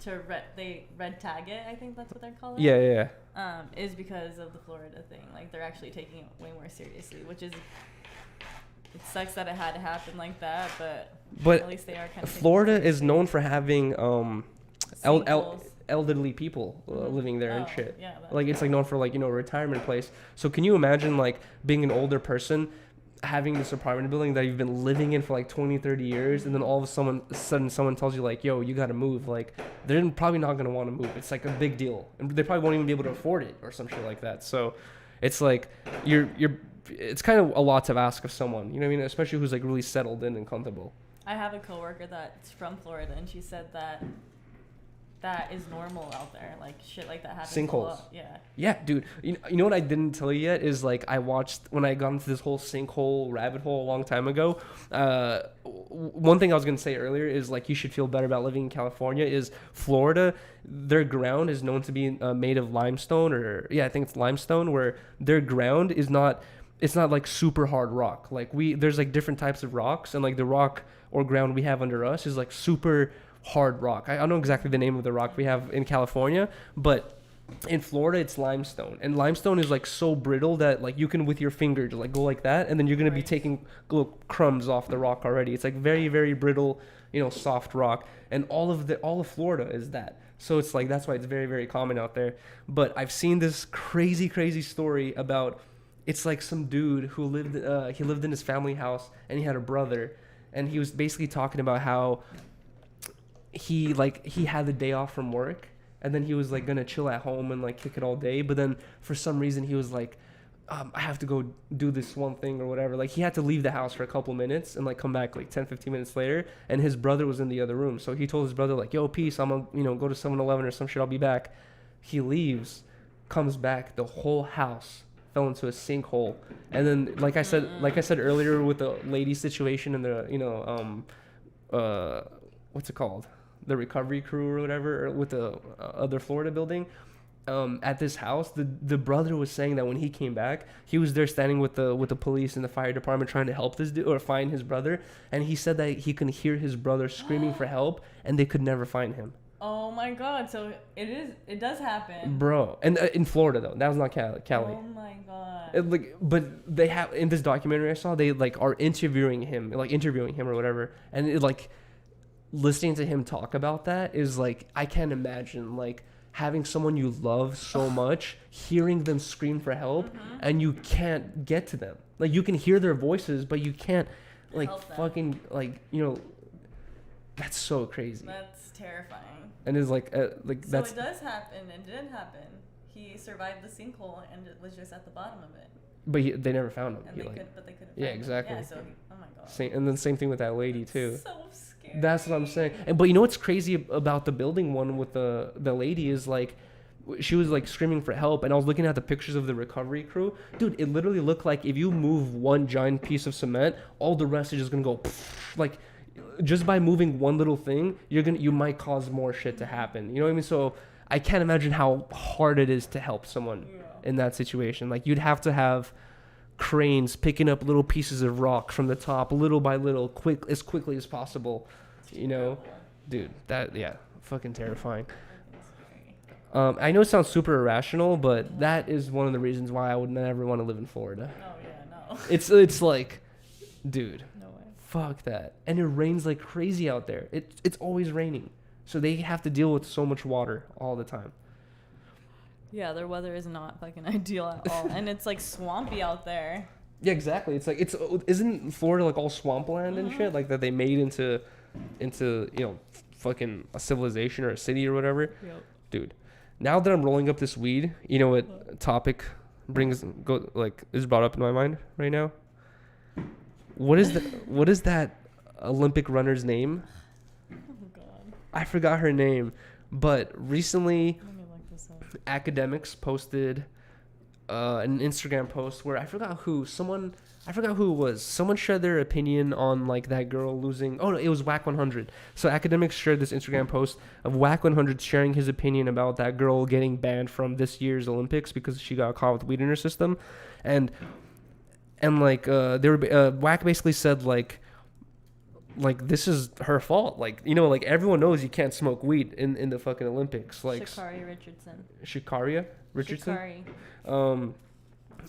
to red tag it, I think that's what they're calling it. Yeah. Is because of the Florida thing. Like they're actually taking it way more seriously, which is, it sucks that it had to happen like that, but at least they are kind of. Florida is known for having Sinkholes. elderly people living there and Oh, shit. yeah, Like it's like known for like a retirement place. So can you imagine like being an older person having this apartment building that you've been living in for like 20-30 years, and then all of a sudden someone tells you like, yo, you gotta move. Like they're probably not gonna want to move. It's like a big deal, and they probably won't even be able to afford it or some shit like that. So it's like it's kind of a lot to ask of someone, you know what I mean, especially who's like really settled in and comfortable. I have a coworker that's from Florida, and she said that is normal out there. Like shit like that happens. Sinkholes. A lot. Yeah. Yeah, dude. You know what I didn't tell you yet is like I watched when I got into this whole sinkhole rabbit hole a long time ago. One thing I was gonna say earlier is like you should feel better about living in California. Is Florida, their ground is known to be made of limestone, I think it's limestone, where their ground is not. It's not like super hard rock. Like there's like different types of rocks, and like the rock or ground we have under us is like super hard rock. I don't know exactly the name of the rock we have in California, but in Florida it's limestone, and limestone is like so brittle that like you can with your finger just like go like that, and then you're gonna be taking little crumbs off the rock already. It's like very, very brittle, soft rock, and all of Florida is that. So it's like that's why it's very, very common out there. But I've seen this crazy story about, it's like some dude who lived in his family house, and he had a brother, and he was basically talking about how he had the day off from work, and then he was like gonna chill at home and like kick it all day, but then for some reason he was like, I have to go do this one thing or whatever. Like he had to leave the house for a couple minutes and like come back like 10-15 minutes later, and his brother was in the other room. So he told his brother like, yo, peace, I'm gonna go to 7-Eleven or some shit, I'll be back. He leaves, comes back, the whole house fell into a sinkhole. And then like I said earlier with the lady situation and the what's it called, the recovery crew or whatever, or with the other Florida building, at this house, the brother was saying that when he came back, he was there standing with the police and the fire department trying to help this dude or find his brother, and he said that he can hear his brother screaming for help, and they could never find him. Oh my god! So it does happen, bro. And in Florida though, that was not Cali. Oh my god! But they have in this documentary I saw, they like are interviewing him or whatever, and it, like listening to him talk about that is like, I can't imagine like having someone you love so much, hearing them scream for help, and you can't get to them. Like you can hear their voices, but you can't like fucking like that's so crazy. That's terrifying. And it's like So that's. it does happen. It did happen. He survived the sinkhole and it was just at the bottom of it. But they never found him. And they couldn't. Yeah, exactly. Yeah, so oh my god. And then same thing with that lady too. So scary. That's what I'm saying. But you know what's crazy about the building one with the lady is like, she was like screaming for help, and I was looking at the pictures of the recovery crew. Dude, it literally looked like if you move one giant piece of cement, all the rest is just gonna go like. just by moving one little thing, you might cause more shit to happen. You know what I mean? So I can't imagine how hard it is to help someone in that situation. Like, you'd have to have cranes picking up little pieces of rock from the top, little by little, as quickly as possible. You know, dude, fucking terrifying. I know it sounds super irrational, but that is one of the reasons why I would never want to live in Florida. Oh yeah, no. It's like, dude, No way. fuck that. And it rains like crazy out there. It's always raining, so they have to deal with so much water all the time. Yeah, their weather is not fucking ideal at all, and it's like swampy out there. Yeah, exactly. It's like isn't Florida like all swampland and shit like that they made into fucking a civilization or a city or whatever. Yep. Dude, now that I'm rolling up this weed, you know what topic is brought up in my mind right now? What is that Olympic runner's name? Oh god. I forgot her name, but recently Let me look this up. Academics posted an Instagram post where I forgot who it was. Someone shared their opinion on like that girl losing. Oh no, it was Whack 100. So Academics shared this Instagram post of Whack 100 sharing his opinion about that girl getting banned from this year's Olympics because she got caught with weed in her system, and like they were Whack basically said like this is her fault. Like, you know, like everyone knows you can't smoke weed in the fucking Olympics. Like Sha'Carri Richardson. Sha'Carri Richardson. Sha'Carri.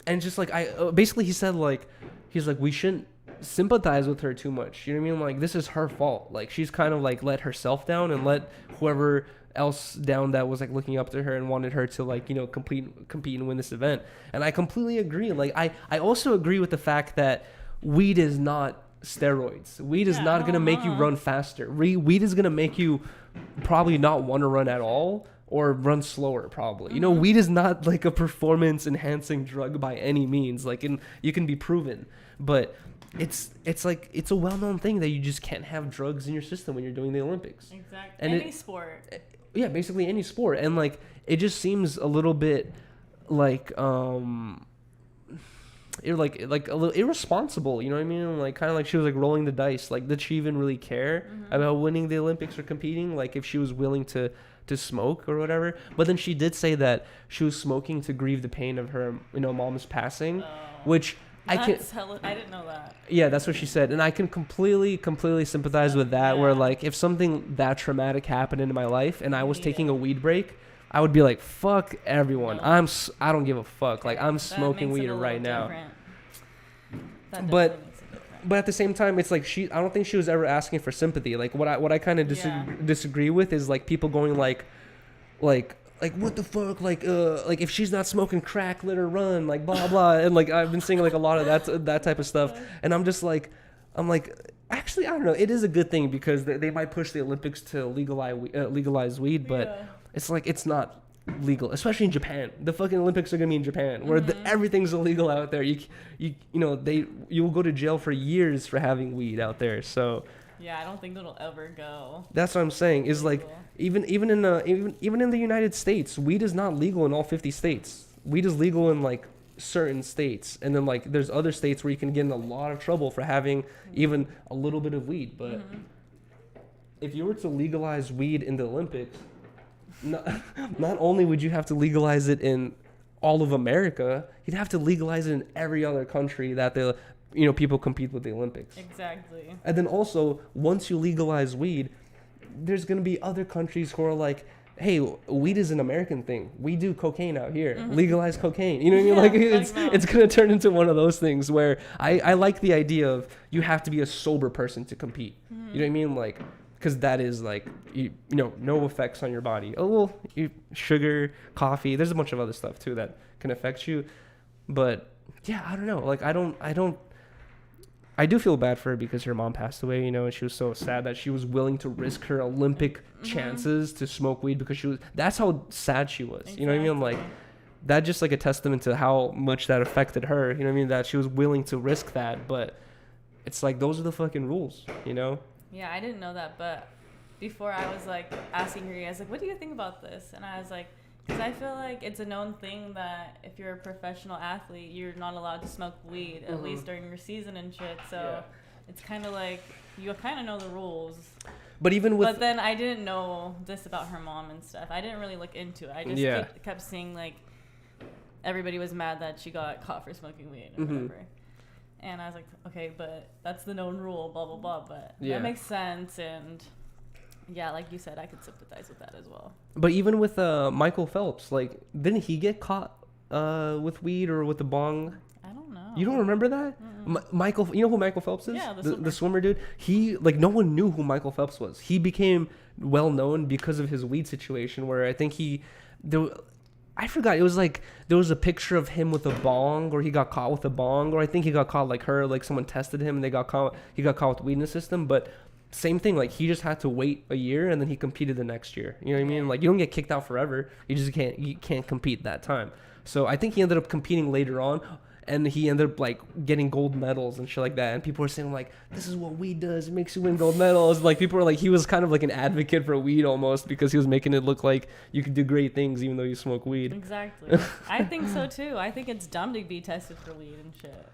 And just like basically he said like he's like we shouldn't sympathize with her too much. You know what I mean? Like, this is her fault. Like, she's kind of like let herself down and let whoever else down that was like looking up to her and wanted her to like, you know, compete and win this event. And I completely agree. Like, I also agree with the fact that weed is not steroids. Weed is not going to make you run faster. Weed is going to make you probably not want to run at all or run slower probably. You know, weed is not like a performance enhancing drug by any means. Like, you can be proven, but it's like, it's a well-known thing that you just can't have drugs in your system when you're doing the Olympics. Exactly. And any sport. Yeah, basically any sport. And like, it just seems a little bit like like a little irresponsible, you know what I mean? Like, kind of like she was like rolling the dice. Like, did she even really care about winning the Olympics or competing? Like, if she was willing to smoke or whatever. But then she did say that she was smoking to grieve the pain of her, you know, mom's passing, which I didn't know that. Yeah, that's what she said, and I can completely sympathize with that. Yeah. Where like, if something that traumatic happened in my life and I was taking a weed break, I would be like, fuck everyone. No. I don't give a fuck. Like, I'm smoking weed right now. But at the same time, it's like I don't think she was ever asking for sympathy. Like, what I kind of disagree with is like people going like what the fuck, like if she's not smoking crack, let her run, like blah blah. And like, I've been seeing like a lot of that type of stuff, and I'm like actually, I don't know, it is a good thing because they might push the Olympics to legalize weed, but it's like, it's not legal, especially in Japan. The fucking Olympics are gonna be in Japan, where everything's illegal out there. You'll go to jail for years for having weed out there. So yeah, I don't think it'll ever go. That's what I'm saying. Is like, even in the United States, weed is not legal in all 50 states. Weed is legal in like certain states, and then like there's other states where you can get in a lot of trouble for having even a little bit of weed. But if you were to legalize weed in the Olympics, not only would you have to legalize it in all of America, you'd have to legalize it in every other country that people compete with the Olympics. Exactly. And then also, once you legalize weed, there's going to be other countries who are like, hey, weed is an American thing. We do cocaine out here. Legalize cocaine. You know what I mean? Like, it's going to turn into one of those things where I like the idea of you have to be a sober person to compete. You know what I mean? Like, because that is like, you know, no effects on your body. Oh, well, sugar, coffee. There's a bunch of other stuff too that can affect you. But yeah, I don't know. Like, I do feel bad for her because her mom passed away, you know, and she was so sad that she was willing to risk her Olympic chances to smoke weed because that's how sad she was. Exactly. You know what I mean? Like, that just like a testament to how much that affected her. You know what I mean? That she was willing to risk that, but it's like, those are the fucking rules, you know? Yeah, I didn't know that, but before I was like asking Yuriy, I was like, what do you think about this? And I was like, because I feel like it's a known thing that if you're a professional athlete, you're not allowed to smoke weed, at least during your season and shit. So it's kind of like you kind of know the rules. But even with... But then I didn't know this about her mom and stuff. I didn't really look into it. I just kept seeing, like, everybody was mad that she got caught for smoking weed or whatever. And I was like, okay, but that's the known rule, blah, blah, blah. But that makes sense. And, yeah, like you said, I could sympathize with that as well. But even with Michael Phelps, like, didn't he get caught with weed or with the bong? I don't know. You don't remember that? Michael, you know who Michael Phelps is? Yeah, the swimmer dude. He, like, no one knew who Michael Phelps was. He became well known because of his weed situation, where I think I forgot. It was like there was a picture of him with a bong, or he got caught with a bong, or I think he got caught like someone tested him and he got caught with weed in the system. But same thing, like he just had to wait a year and then he competed the next year. You know what I mean? Like you don't get kicked out forever. You can't compete that time. So I think he ended up competing later on. And he ended up, like, getting gold medals and shit like that. And people were saying, like, this is what weed does. It makes you win gold medals. Like, people were like, he was kind of like an advocate for weed almost, because he was making it look like you could do great things even though you smoke weed. Exactly. I think so, too. I think it's dumb to be tested for weed and shit.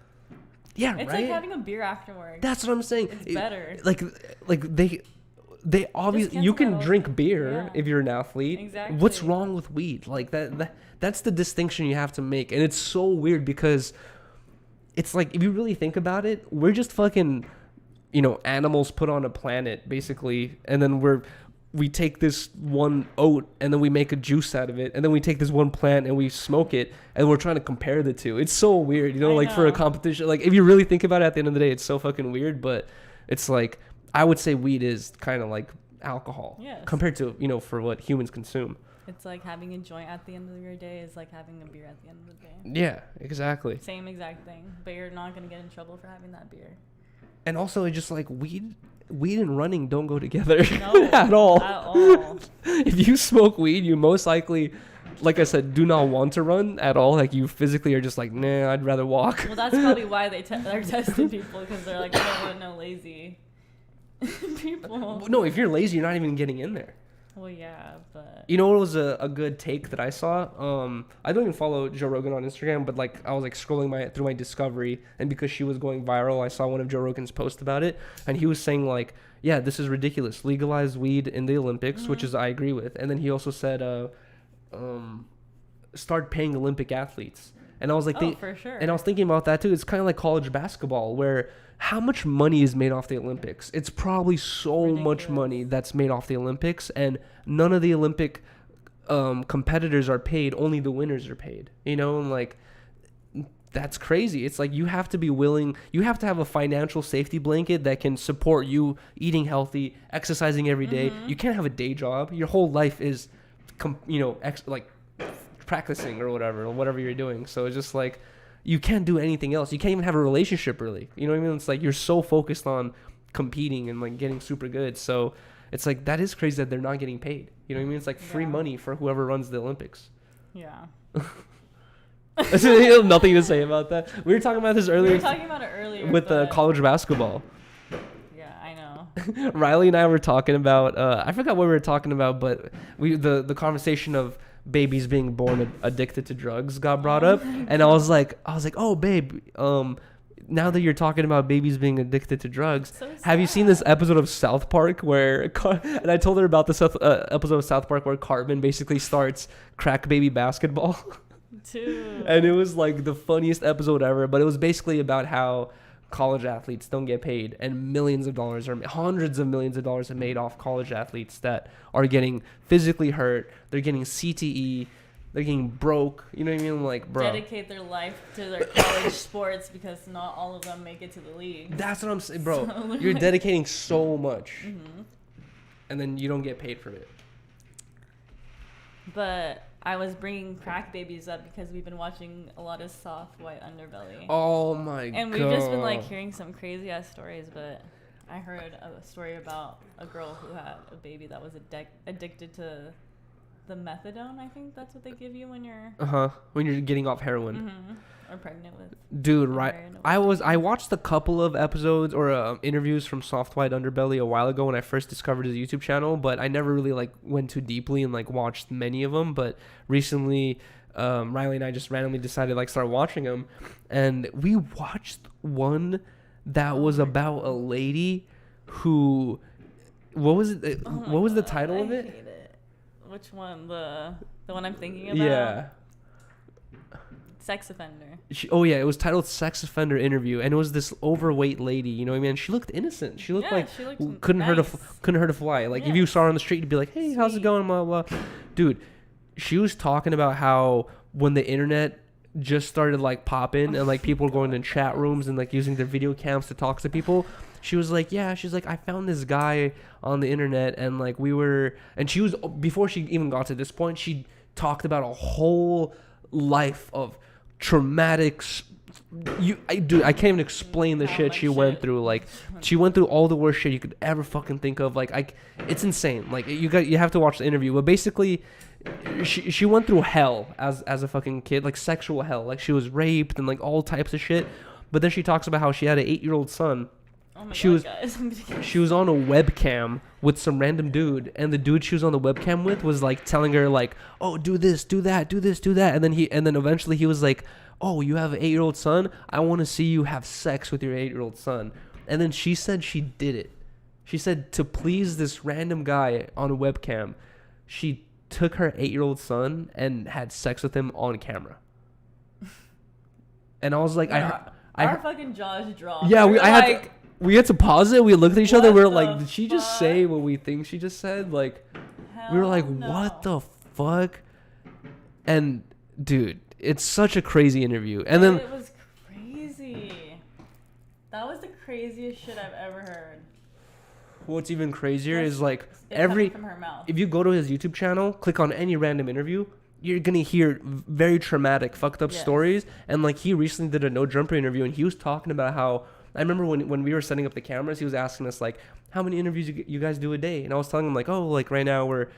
Yeah, it's like having a beer after work. That's what I'm saying. It's better. Like they obviously, you can drink beer if you're an athlete. Exactly. What's wrong with weed? Like that's the distinction you have to make. And it's so weird because it's like, if you really think about it, we're just fucking, animals put on a planet basically. And then we take this one oat and then we make a juice out of it. And then we take this one plant and we smoke it. And we're trying to compare the two. It's so weird, for a competition. Like, if you really think about it, at the end of the day, it's so fucking weird. But it's like, I would say weed is kind of like alcohol compared to, for what humans consume. It's like having a joint at the end of your day is like having a beer at the end of the day. Yeah, exactly. Same exact thing. But you're not going to get in trouble for having that beer. And also, it's just like weed and running don't go together No, at all. At all. If you smoke weed, you most likely, like I said, do not want to run at all. Like, you physically are just like, nah, I'd rather walk. Well, that's probably why they're testing people, because they're like, I don't want no lazy people. No, if you're lazy, you're not even getting in there. Well, yeah, but... You know what was a good take that I saw? I don't even follow Joe Rogan on Instagram, but, like, I was, like, scrolling through my discovery, and because she was going viral, I saw one of Joe Rogan's posts about it, and he was saying, like, yeah, this is ridiculous. Legalize weed in the Olympics, which is I agree with. And then he also said, start paying Olympic athletes. And I was like... for sure. And I was thinking about that, too. It's kind of like college basketball, where... How much money is made off the Olympics? It's probably so much money that's made off the Olympics, and none of the Olympic competitors are paid. Only the winners are paid. And like, that's crazy. It's like you have to be willing. You have to have a financial safety blanket that can support you eating healthy, exercising every day. You can't have a day job. Your whole life is, like practicing or whatever you're doing. So it's just like, you can't do anything else. You can't even have a relationship, really. You know what I mean? It's like you're so focused on competing and like getting super good. So it's like, that is crazy that they're not getting paid. You know what I mean? It's like free money for whoever runs the Olympics. Yeah. Nothing to say about that. We were talking about this earlier. We were talking about it earlier with college basketball. Yeah, I know. Rylee and I were talking about, I forgot what we were talking about, but the conversation of babies being born addicted to drugs got brought up, and I was like, oh babe, now that you're talking about babies being addicted to drugs, have you seen this episode of South Park where and I told her about this episode of South Park where Cartman basically starts crack baby basketball. Dude. And it was like the funniest episode ever, but it was basically about how college athletes don't get paid, and hundreds of millions of dollars are made off college athletes that are getting physically hurt. They're getting CTE. They're getting broke. You know what I mean? Like, bro. Dedicate their life to their college sports because not all of them make it to the league. That's what I'm saying, bro. So, you're dedicating so much, and then you don't get paid for it. But I was bringing crack babies up because we've been watching a lot of Soft White Underbelly. Oh my god. And we've just been like hearing some crazy ass stories, but I heard a story about a girl who had a baby that was addicted to the methadone. I think that's what they give you when you're getting off heroin. Or pregnant with. Dude, right. I watched a couple of episodes or interviews from Soft White Underbelly a while ago when I first discovered his YouTube channel, but I never really like went too deeply and like watched many of them. But recently, Rylee and I just randomly decided to like start watching them, and we watched one that was about a lady who, what was it? What was the title of it? I hate it. Which one? The one I'm thinking about? Yeah. Sex offender. It was titled "Sex Offender Interview," and it was this overweight lady. You know what I mean? She looked innocent. She looked couldn't hurt a fly. Like if you saw her on the street, you'd be like, "Hey, how's it going?" Blah blah. Dude, she was talking about how when the internet just started like popping and like people were going in chat rooms and like using their video cams to talk to people. She was like, she's like, I found this guy on the internet and like and she was, before she even got to this point, she talked about a whole life of traumatic, I can't even explain the shit she went through. Like she went through all the worst shit you could ever fucking think of. Like it's insane. Like you have to watch the interview. But basically, she went through hell as a fucking kid, like sexual hell. Like she was raped and like all types of shit. But then she talks about how she had an 8-year-old son. Oh my God, guys. She was on a webcam with some random dude, and the dude she was on the webcam with was like telling her like, "Oh, do this, do that, do this, do that," and then eventually he was like, "Oh, you have an 8-year-old son? I want to see you have sex with your 8-year-old son." And then she said she did it. She said to please this random guy on a webcam, she took her 8-year-old son and had sex with him on camera. And I was like, our fucking jaws dropped. Yeah, we had to pause it. We looked at each other. We were like, did she just say what we think she just said? Like, we were like, what the fuck? And dude, it's such a crazy interview. And then it was crazy. That was the craziest shit I've ever heard. What's even crazier is like from her mouth. If you go to his YouTube channel, click on any random interview, you're gonna hear very traumatic, fucked up stories. And like he recently did a No Jumper interview, and he was talking about how, I remember when we were setting up the cameras, he was asking us like, how many interviews you guys do a day? And I was telling him like, oh, like right now we're,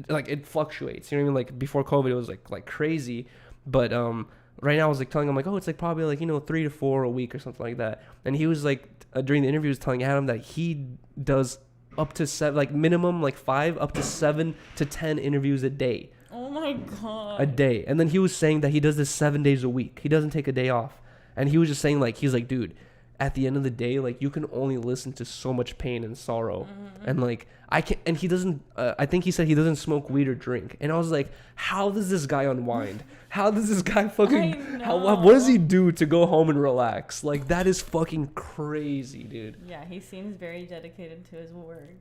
like it fluctuates. You know what I mean? Like before COVID, it was like crazy, but right now I was like telling him like, oh, it's like probably like 3 to 4 a week or something like that. And he was like during the interview, was telling Adam that he does up to 7, like minimum like 5 up to 7 to 10 interviews a day. Oh my God. A day. And then he was saying that he does this 7 days a week. He doesn't take a day off. And he was just saying like, he's like, dude, at the end of the day, like you can only listen to so much pain and sorrow. Mm-hmm. And like I can't, and he doesn't, I think he said he doesn't smoke weed or drink. And I was like, how does this guy unwind? How does this guy fucking, what does he do to go home and relax? Like that is fucking crazy, dude. Yeah, he seems very dedicated to his work.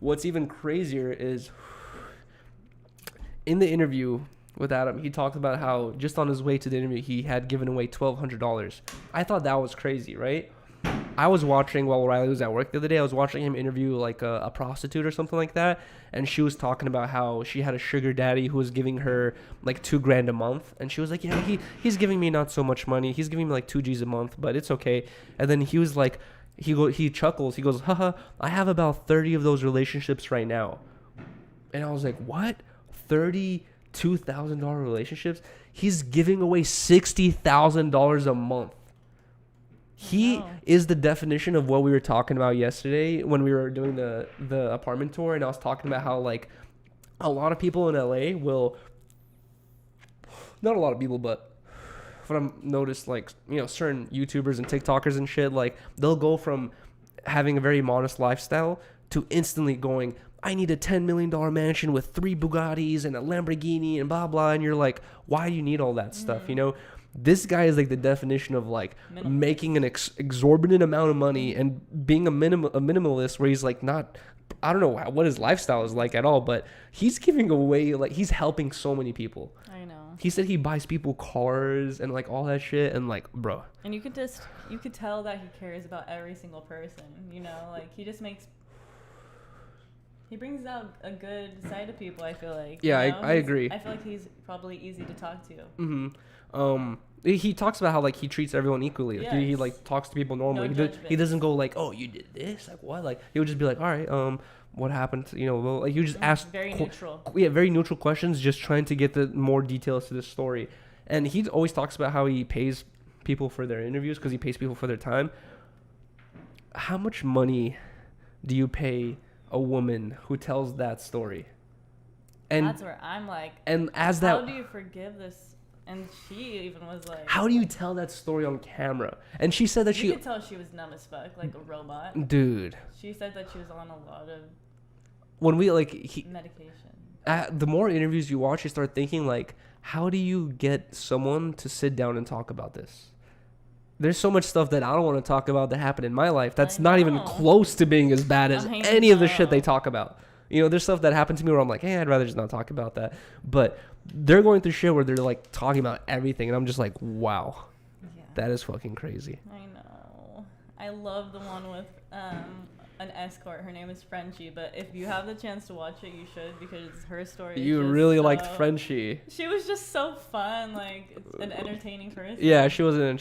What's even crazier is in the interview with Adam, he talked about how just on his way to the interview, he had given away $1,200. I thought that was crazy, right? I was watching while Rylee was at work the other day. I was watching him interview like a prostitute or something like that, and she was talking about how she had a sugar daddy who was giving her like $2,000 a month, and she was like, yeah, he's giving me not so much money. He's giving me like 2 G's a month, but it's okay. And then he was like, he chuckles. He goes, haha, I have about 30 of those relationships right now. And I was like, what? 32,000 relationships? He's giving away $60,000 a month. He is the definition of what we were talking about yesterday when we were doing the apartment tour, and I was talking about how like a lot of people in LA will, not a lot of people, but what I've noticed, like, certain YouTubers and TikTokers and shit, like they'll go from having a very modest lifestyle to instantly going, I need a $10 million mansion with 3 Bugattis and a Lamborghini and blah, blah. And you're like, why do you need all that stuff? This guy is like the definition of like making an exorbitant amount of money and being a minimalist where he's like not, I don't know what his lifestyle is like at all, but he's giving away, like he's helping so many people. I know. He said he buys people cars and like all that shit, and like, bro. And you could tell that he cares about every single person, like he brings out a good side of people, I feel like. Yeah, I agree. I feel like he's probably easy to talk to. Mm-hmm. He talks about how like he treats everyone equally. Like, he like talks to people normally. He doesn't go like, oh, you did this, like what? Like he would just be like, all right, what happened? Like you just ask very neutral. Yeah, very neutral questions, just trying to get the more details to the story. And he always talks about how he pays people for their interviews because he pays people for their time. How much money do you pay a woman who tells that story? And that's where I'm like, and as how do you forgive this And she even was like, how do you tell that story on camera? And she said that you could tell she was numb as fuck, like a robot. Dude. She said that she was on a lot of when we medication. The more interviews you watch, you start thinking like, how do you get someone to sit down and talk about this? There's so much stuff that I don't want to talk about that happened in my life that's not even close to being as bad as any of the shit they talk about. You know, there's stuff that happened to me where I'm like, hey, I'd rather just not talk about that. But they're going through shit where they're like talking about everything, and I'm just like, wow, that is fucking crazy. I know. I love the one with an escort. Her name is Frenchie, but if you have the chance to watch it, you should, because her story You is really liked Frenchie. She was just so fun, like an entertaining person. Yeah, she was an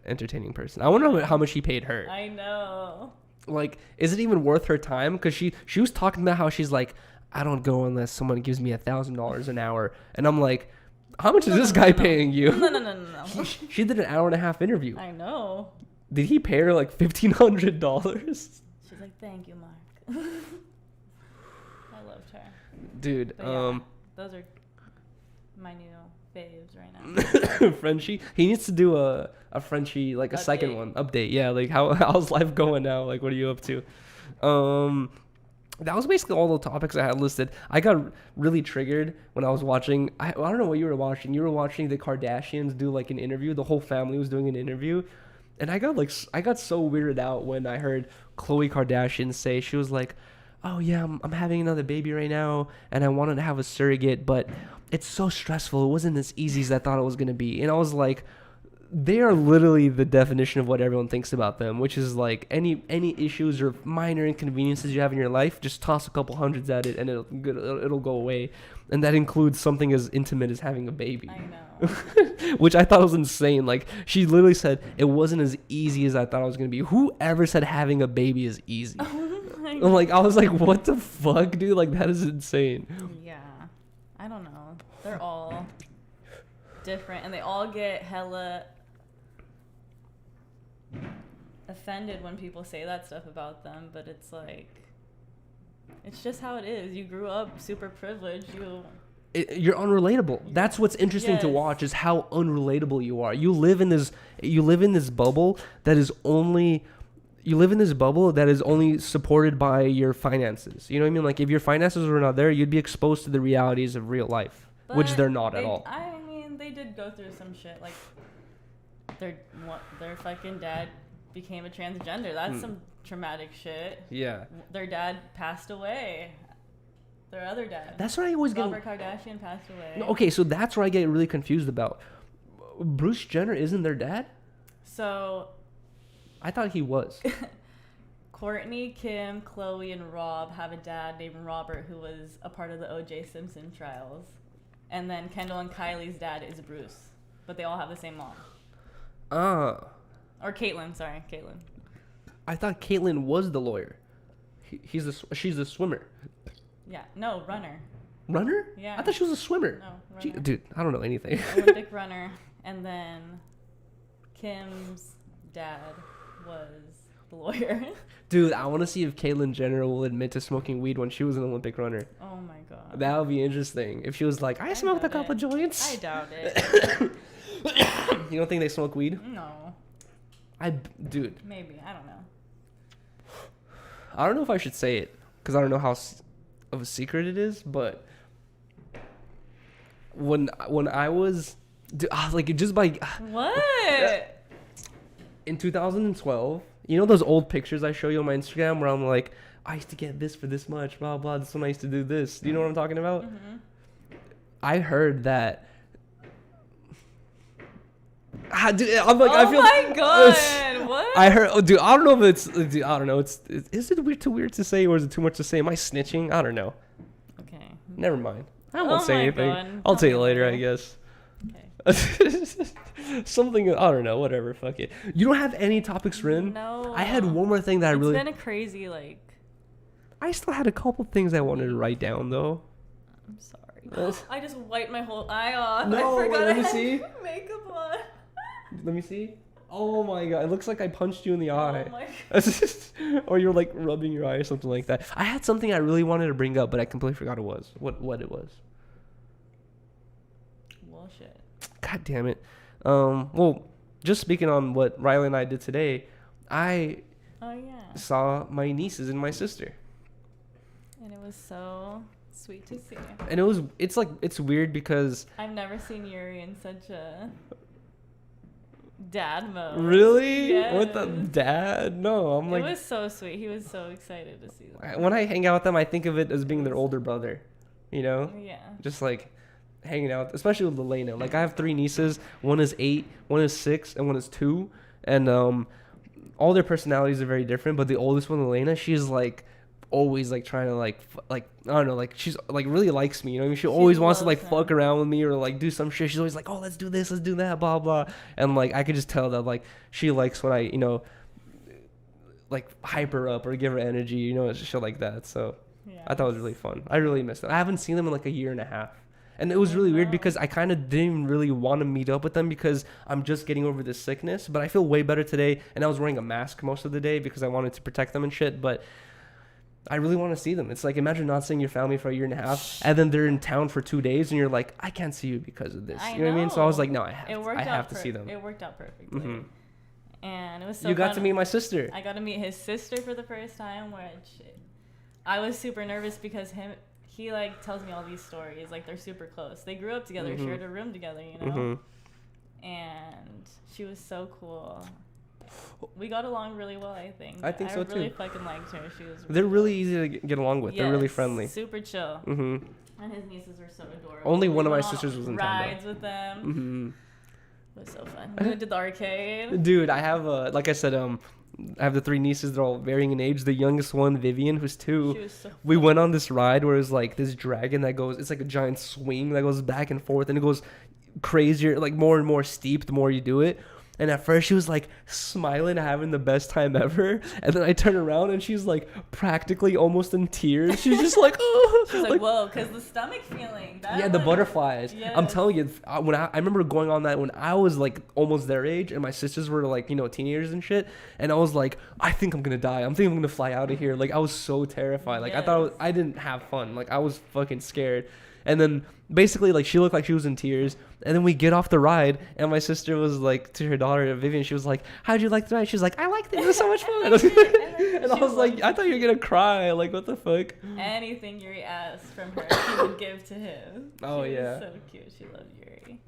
entertaining person. I wonder how much he paid her. I know. Like, is it even worth her time? Because she was talking about how she's like, I don't go unless someone gives me $1,000 an hour. And I'm like, how much is this guy paying you? No. She did an hour-and-a-half interview. I know. Did he pay her like $1,500? She's like, thank you, Mark. I loved her. Dude, yeah, those are my new faves right now. Frenchie, he needs to do a Frenchie, like a second one update. Yeah, like how's life going now? Like, what are you up to? That was basically all the topics I had listed. I got really triggered when I was watching. I don't know what you were watching. You were watching the Kardashians do like an interview. The whole family was doing an interview, and I got so weirded out when I heard Khloe Kardashian say, she was like, oh yeah, I'm having another baby right now, and I wanted to have a surrogate, but it's so stressful. It wasn't as easy as I thought it was gonna be. And I was like, they are literally the definition of what everyone thinks about them, which is like any issues or minor inconveniences you have in your life, just toss a couple hundreds at it and it'll go away. And that includes something as intimate as having a baby. I know. Which I thought was insane. Like, she literally said it wasn't as easy as I thought it was going to be. Whoever said having a baby is easy? Like, I was like, what the fuck, dude? Like, that is insane. Yeah. I don't know. They're all different, and they all get hella offended when people say that stuff about them, but it's like, it's just how it is. You grew up super privileged. You're unrelatable. That's what's interesting to watch, is how unrelatable you are. You live in this bubble that is only supported by your finances. You know what I mean? Like, if your finances were not there, you'd be exposed to the realities of real life, which they're not at all. I mean, they did go through some shit. Like, their fucking dad became a transgender. That's some traumatic shit. Yeah. Their dad passed away. Their other dad. That's what I always get. Robert Kardashian passed away. Okay, so that's where I get really confused about. Bruce Jenner isn't their dad? So, I thought he was. Kourtney, Kim, Khloe, and Rob have a dad named Robert who was a part of the O.J. Simpson trials. And then Kendall and Kylie's dad is Bruce. But they all have the same mom. Or Caitlyn, sorry. Caitlyn. I thought Caitlyn was the lawyer. She's the swimmer. Yeah. No, runner. Runner? Yeah. I thought she was a swimmer. No, runner. Dude, I don't know anything. Olympic runner. And then Kim's dad was the lawyer. Dude, I want to see if Caitlyn Jenner will admit to smoking weed when she was an Olympic runner. Oh my god. That would be interesting. If she was like, I smoked a couple joints. I doubt it. You don't think they smoke weed? No. Dude. Maybe. I don't know. I don't know if I should say it, because I don't know how of a secret it is, but when I was, dude, like, just by what? In 2012, you know those old pictures I show you on my Instagram where I'm like, I used to get this for this much, blah blah. This one I used to do this. Do you know what I'm talking about? Mm-hmm. I heard that. Dude, I'm like, oh I feel. My god! What? I heard. Oh, dude, I don't know if it's. Dude, I don't know. Is it too weird to say, or is it too much to say? Am I snitching? I don't know. Okay. Never mind. I won't say anything. God. I'll tell you later, I guess. Okay. Something, I don't know, whatever, fuck it. You don't have any topics written? No. I had one more thing that It's been a crazy, like... I still had a couple things I wanted to write down, though. I'm sorry. I just wiped my whole eye off. No, I forgot let me I had see. makeup on. Let me see. Oh my god, it looks like I punched you in the eye. Oh my god. Or you're like rubbing your eye or something like that. I had something I really wanted to bring up, but I completely forgot what it was. What it was. Well, shit. God damn it. Well, just speaking on what Rylee and I did today, I saw my nieces and my sister. And it was so sweet to see. And it's weird because I've never seen Yuri in such a dad mode. Really? Yes. What the dad? No, It was so sweet. He was so excited to see them. When I hang out with them, I think of it as being their older brother, you know? Yeah. Just like hanging out, especially with Elena. Like I have 3 nieces. One is 8, one is 6, and one is 2. And all their personalities are very different. But the oldest one, Elena, she's like always like trying to like I don't know, like she's like really likes me, you know what I mean? She always wants to like fuck around with me or like do some shit. She's always like, oh, let's do this, let's do that, blah blah. And like I could just tell that like she likes when I, you know, like hype her up or give her energy, you know, shit like that. So yeah, I thought it was really fun. I really missed them. I haven't seen them in like a year and a half. And it was really weird because I kind of didn't even really want to meet up with them because I'm just getting over this sickness. But I feel way better today. And I was wearing a mask most of the day because I wanted to protect them and shit. But I really want to see them. It's like, imagine not seeing your family for a year and a half, and then they're in town for 2 days, and you're like, I can't see you because of this. You know what I mean? So I was like, no, I have to see them. It worked out perfectly. Mm-hmm. And it was so You got fun. to meet my sister. I got to meet his sister for the first time, which I was super nervous because he like tells me all these stories. Like, they're super close. They grew up together, Mm-hmm. shared a room together, you know? Mm-hmm. And she was so cool. We got along really well, I think. I think so, too. I really fucking liked her. She was. They're really easy to get along with. Yes, They're really friendly. Super chill. Mm-hmm. And his nieces were so adorable. Only one of my sisters was in town. Rides with them. Mm-hmm. It was so fun. We went to the arcade. Dude, I have like I said, I have the 3 nieces. They're all varying in age. The youngest one, Vivian, who's 2. She was so fun. We went on this ride where it's like this dragon that goes. It's like a giant swing that goes back and forth, and it goes crazier, like more and more steep the more you do it. And at first she was like smiling, having the best time ever. And then I turn around and she's like practically almost in tears. She's just like, oh. She's like, whoa, because the stomach feeling. That yeah, the butterflies. Yes. I'm telling you, when I remember going on that when I was like almost their age and my sisters were like, you know, teenagers and shit. And I was like, I think I'm going to die. I'm thinking I'm going to fly out of here. Like, I was so terrified. Like, yes. I thought I didn't have fun. Like, I was fucking scared. And then basically, like, she looked like she was in tears. And then we get off the ride, and my sister was like, to her daughter, Vivian, she was like, how'd you like the ride? She was like, I liked it. It was so much fun. And I was like, I thought you were going to cry. Like, what the fuck? Anything Yuri asked from her, she would give to him. Oh, she yeah. was so cute. She loved Yuri.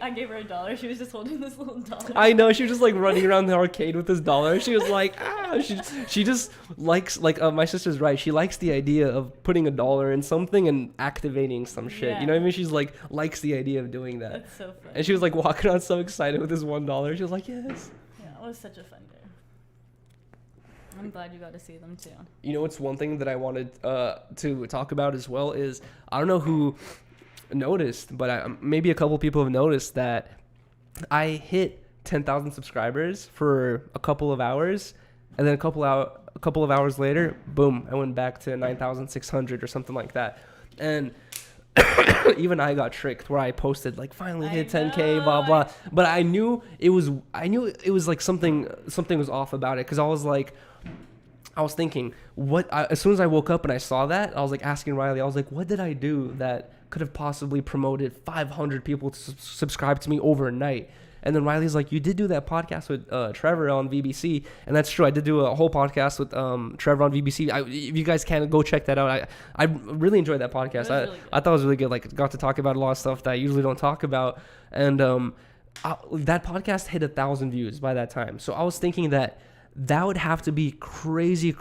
I gave her $1. She was just holding this little dollar. I know. She was just like running around the arcade with this dollar. She was like, ah. She just likes, like, my sister's right. She likes the idea of putting $1 in something and activating some shit. Yeah. You know what I mean? She's like, likes the idea of doing that. That's so funny. And she was like walking around so excited with this $1. She was like, yes. Yeah, it was such a fun day. I'm glad you got to see them too. You know, it's one thing that I wanted to talk about as well is, I don't know who noticed, but maybe a couple people have noticed that I hit 10,000 subscribers for a couple of hours, and then a couple of hours later, boom, I went back to 9,600 or something like that. And even I got tricked where I posted like finally hit 10K, blah blah. But I knew it was like something was off about it, because I was thinking, as soon as I woke up and I saw that, I was like asking Rylee, I was like, what did I do that could have possibly promoted 500 people to subscribe to me overnight? And then Riley's like, you did do that podcast with Trevor on VBC. And that's true. I did do a whole podcast with Trevor on VBC. If you guys can, go check that out. I really enjoyed that podcast. I thought it was really good. Like, got to talk about a lot of stuff that I usually don't talk about. And that podcast hit 1,000 views by that time. So I was thinking that would have to be crazy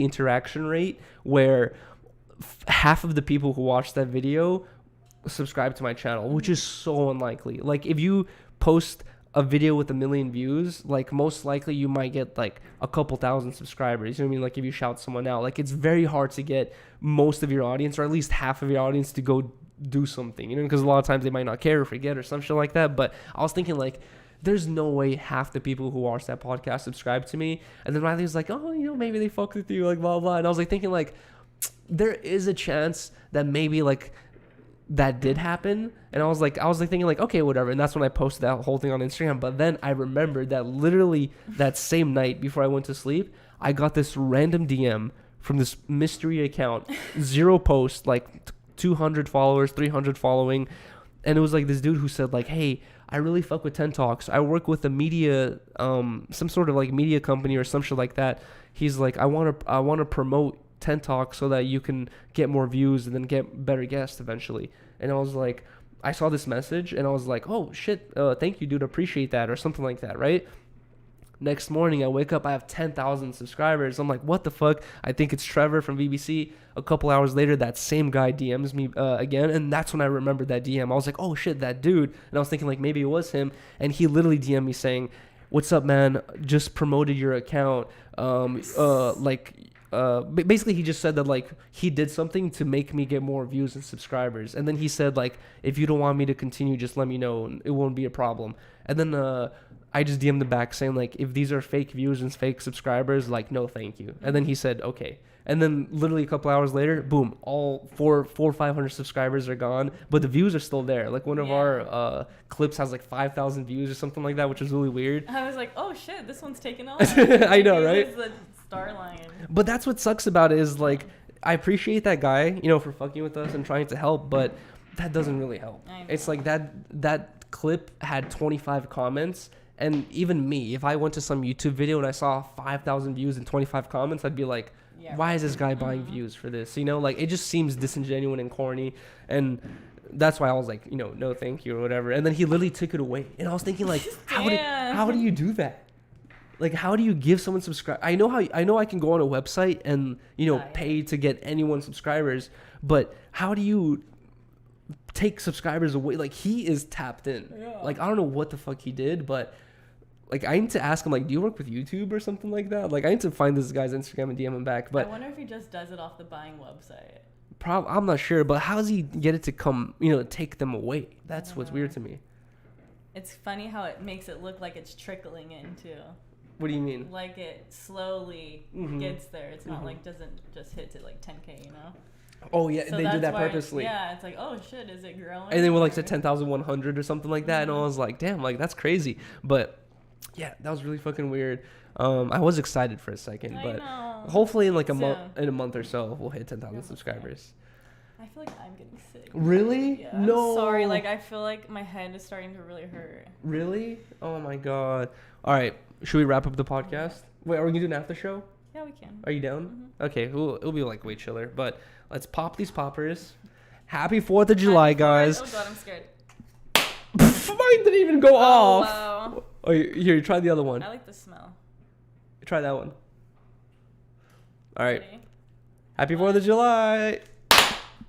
interaction rate where half of the people who watched that video subscribe to my channel, which is so unlikely. Like, if you post a video with 1 million views, like, most likely you might get like a couple thousand subscribers. You know what I mean? Like, if you shout someone out, like, it's very hard to get most of your audience, or at least half of your audience, to go do something, you know, because a lot of times they might not care or forget or some shit like that. But I was thinking, like, there's no way half the people who watch that podcast subscribe to me. And then Riley was like, oh, you know, maybe they fuck with you, like, blah blah. And I was like thinking, like, there is a chance that maybe like that did happen. And I was like thinking like, okay, whatever. And that's when I posted that whole thing on Instagram. But then I remembered that literally that same night before I went to sleep, I got this random DM from this mystery account, 0 posts, like 200 followers, 300 following. And it was like this dude who said like, hey, I really fuck with 10 Talks. I work with a media, some sort of like media company or some shit like that. He's like, I want to promote 10 Talks so that you can get more views and then get better guests eventually. And I was like, I saw this message and I was like, oh shit, thank you, dude, appreciate that, or something like that, right? Next morning, I wake up, I have 10,000 subscribers. I'm like, what the fuck? I think it's Trevor from BBC. A couple hours later, that same guy DMs me again, and that's when I remembered that DM. I was like, oh shit, that dude. And I was thinking like maybe it was him, and he literally DM'd me saying, what's up, man? Just promoted your account. Basically he just said that like he did something to make me get more views and subscribers, and then he said like, if you don't want me to continue, just let me know and it won't be a problem. And then I just DM'd him back saying like, if these are fake views and fake subscribers, like no thank you. And then he said okay. And then literally a couple hours later, boom, all 400 or 500 subscribers are gone, but the views are still there. Like one of our clips has like 5,000 views or something like that, which is really weird. I was like, oh shit, this one's taken off. I know, right? It's the star lion. But that's what sucks about it is like, I appreciate that guy, you know, for fucking with us and trying to help, but that doesn't really help. It's like that clip had 25 comments. And even me, if I went to some YouTube video and I saw 5,000 views and 25 comments, I'd be like, why is this guy buying views for this? You know, like it just seems disingenuous and corny. And that's why I was like, you know, no thank you or whatever. And then he literally took it away. And I was thinking like, how do you do that? Like, how do you give someone subscribe? I know I can go on a website and, you know, pay to get anyone subscribers. But how do you take subscribers away? Like, he is tapped in. Yeah. Like, I don't know what the fuck he did, but like, I need to ask him, like, do you work with YouTube or something like that? Like, I need to find this guy's Instagram and DM him back. But I wonder if he just does it off the buying website. I'm not sure, but how does he get it to come, you know, take them away? That's what's weird to me. It's funny how it makes it look like it's trickling in, too. What do you mean? Like, it slowly gets there. It's not like, doesn't just hit to like 10K, you know? Oh, yeah, so they do that purposely. Yeah, it's like, oh, shit, is it growing? And then we're like to 10,100 or something like that, and I was like, damn, like, that's crazy. But yeah, that was really fucking weird. I was excited for a second, but hopefully in like a month or so we'll hit 10,000 subscribers. I feel like I'm getting sick. Really? Yeah. No. I'm sorry, like I feel like my head is starting to really hurt. Really? Oh my god. All right, should we wrap up the podcast? Wait, are we gonna do an after show? Yeah, we can. Are you down? Okay, it'll be like way chiller. But let's pop these poppers. Happy 4th of July, guys. Oh god, I'm scared. Mine didn't even go off. Wow. Oh, here, try the other one. I like the smell. Try that one. All right. Ready? Happy 4th of July.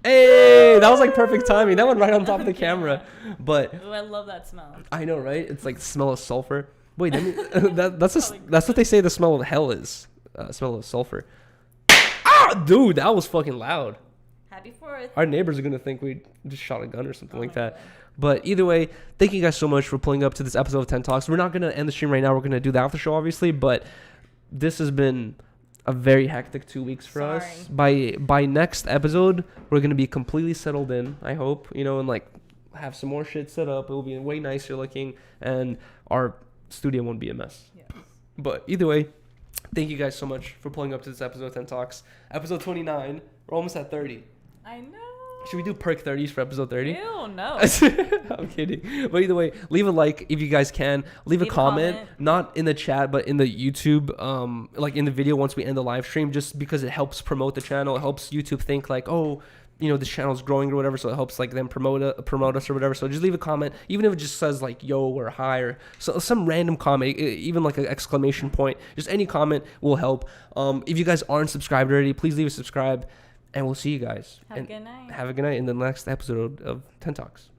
Hey, that was like perfect timing. That went right on top of the camera. But ooh, I love that smell. I know, right? It's like the smell of sulfur. Wait, that's what they say the smell of hell is. Smell of sulfur. Ah, dude, that was fucking loud. Happy 4th. Our neighbors are gonna think we just shot a gun or something like that. God. But either way, thank you guys so much for pulling up to this episode of 10 Talks. We're not going to end the stream right now. We're going to do the after show, obviously. But this has been a very hectic 2 weeks for us. By next episode, we're going to be completely settled in, I hope. You know, and like have some more shit set up. It will be way nicer looking. And our studio won't be a mess. Yes. But either way, thank you guys so much for pulling up to this episode of 10 Talks. Episode 29. We're almost at 30. I know. Should we do perk 30s for episode 30? Ew, no. I'm kidding. But either way, leave a like if you guys can. Leave a comment, not in the chat, but in the YouTube, like in the video once we end the live stream, just because it helps promote the channel. It helps YouTube think like, oh, you know, this channel's growing or whatever, so it helps like them promote us or whatever. So just leave a comment, even if it just says like yo or hi or some random comment, even like an exclamation point. Just any comment will help. If you guys aren't subscribed already, please leave a subscribe. And we'll see you guys. Have a good night. Have a good night in the next episode of 10 Talks.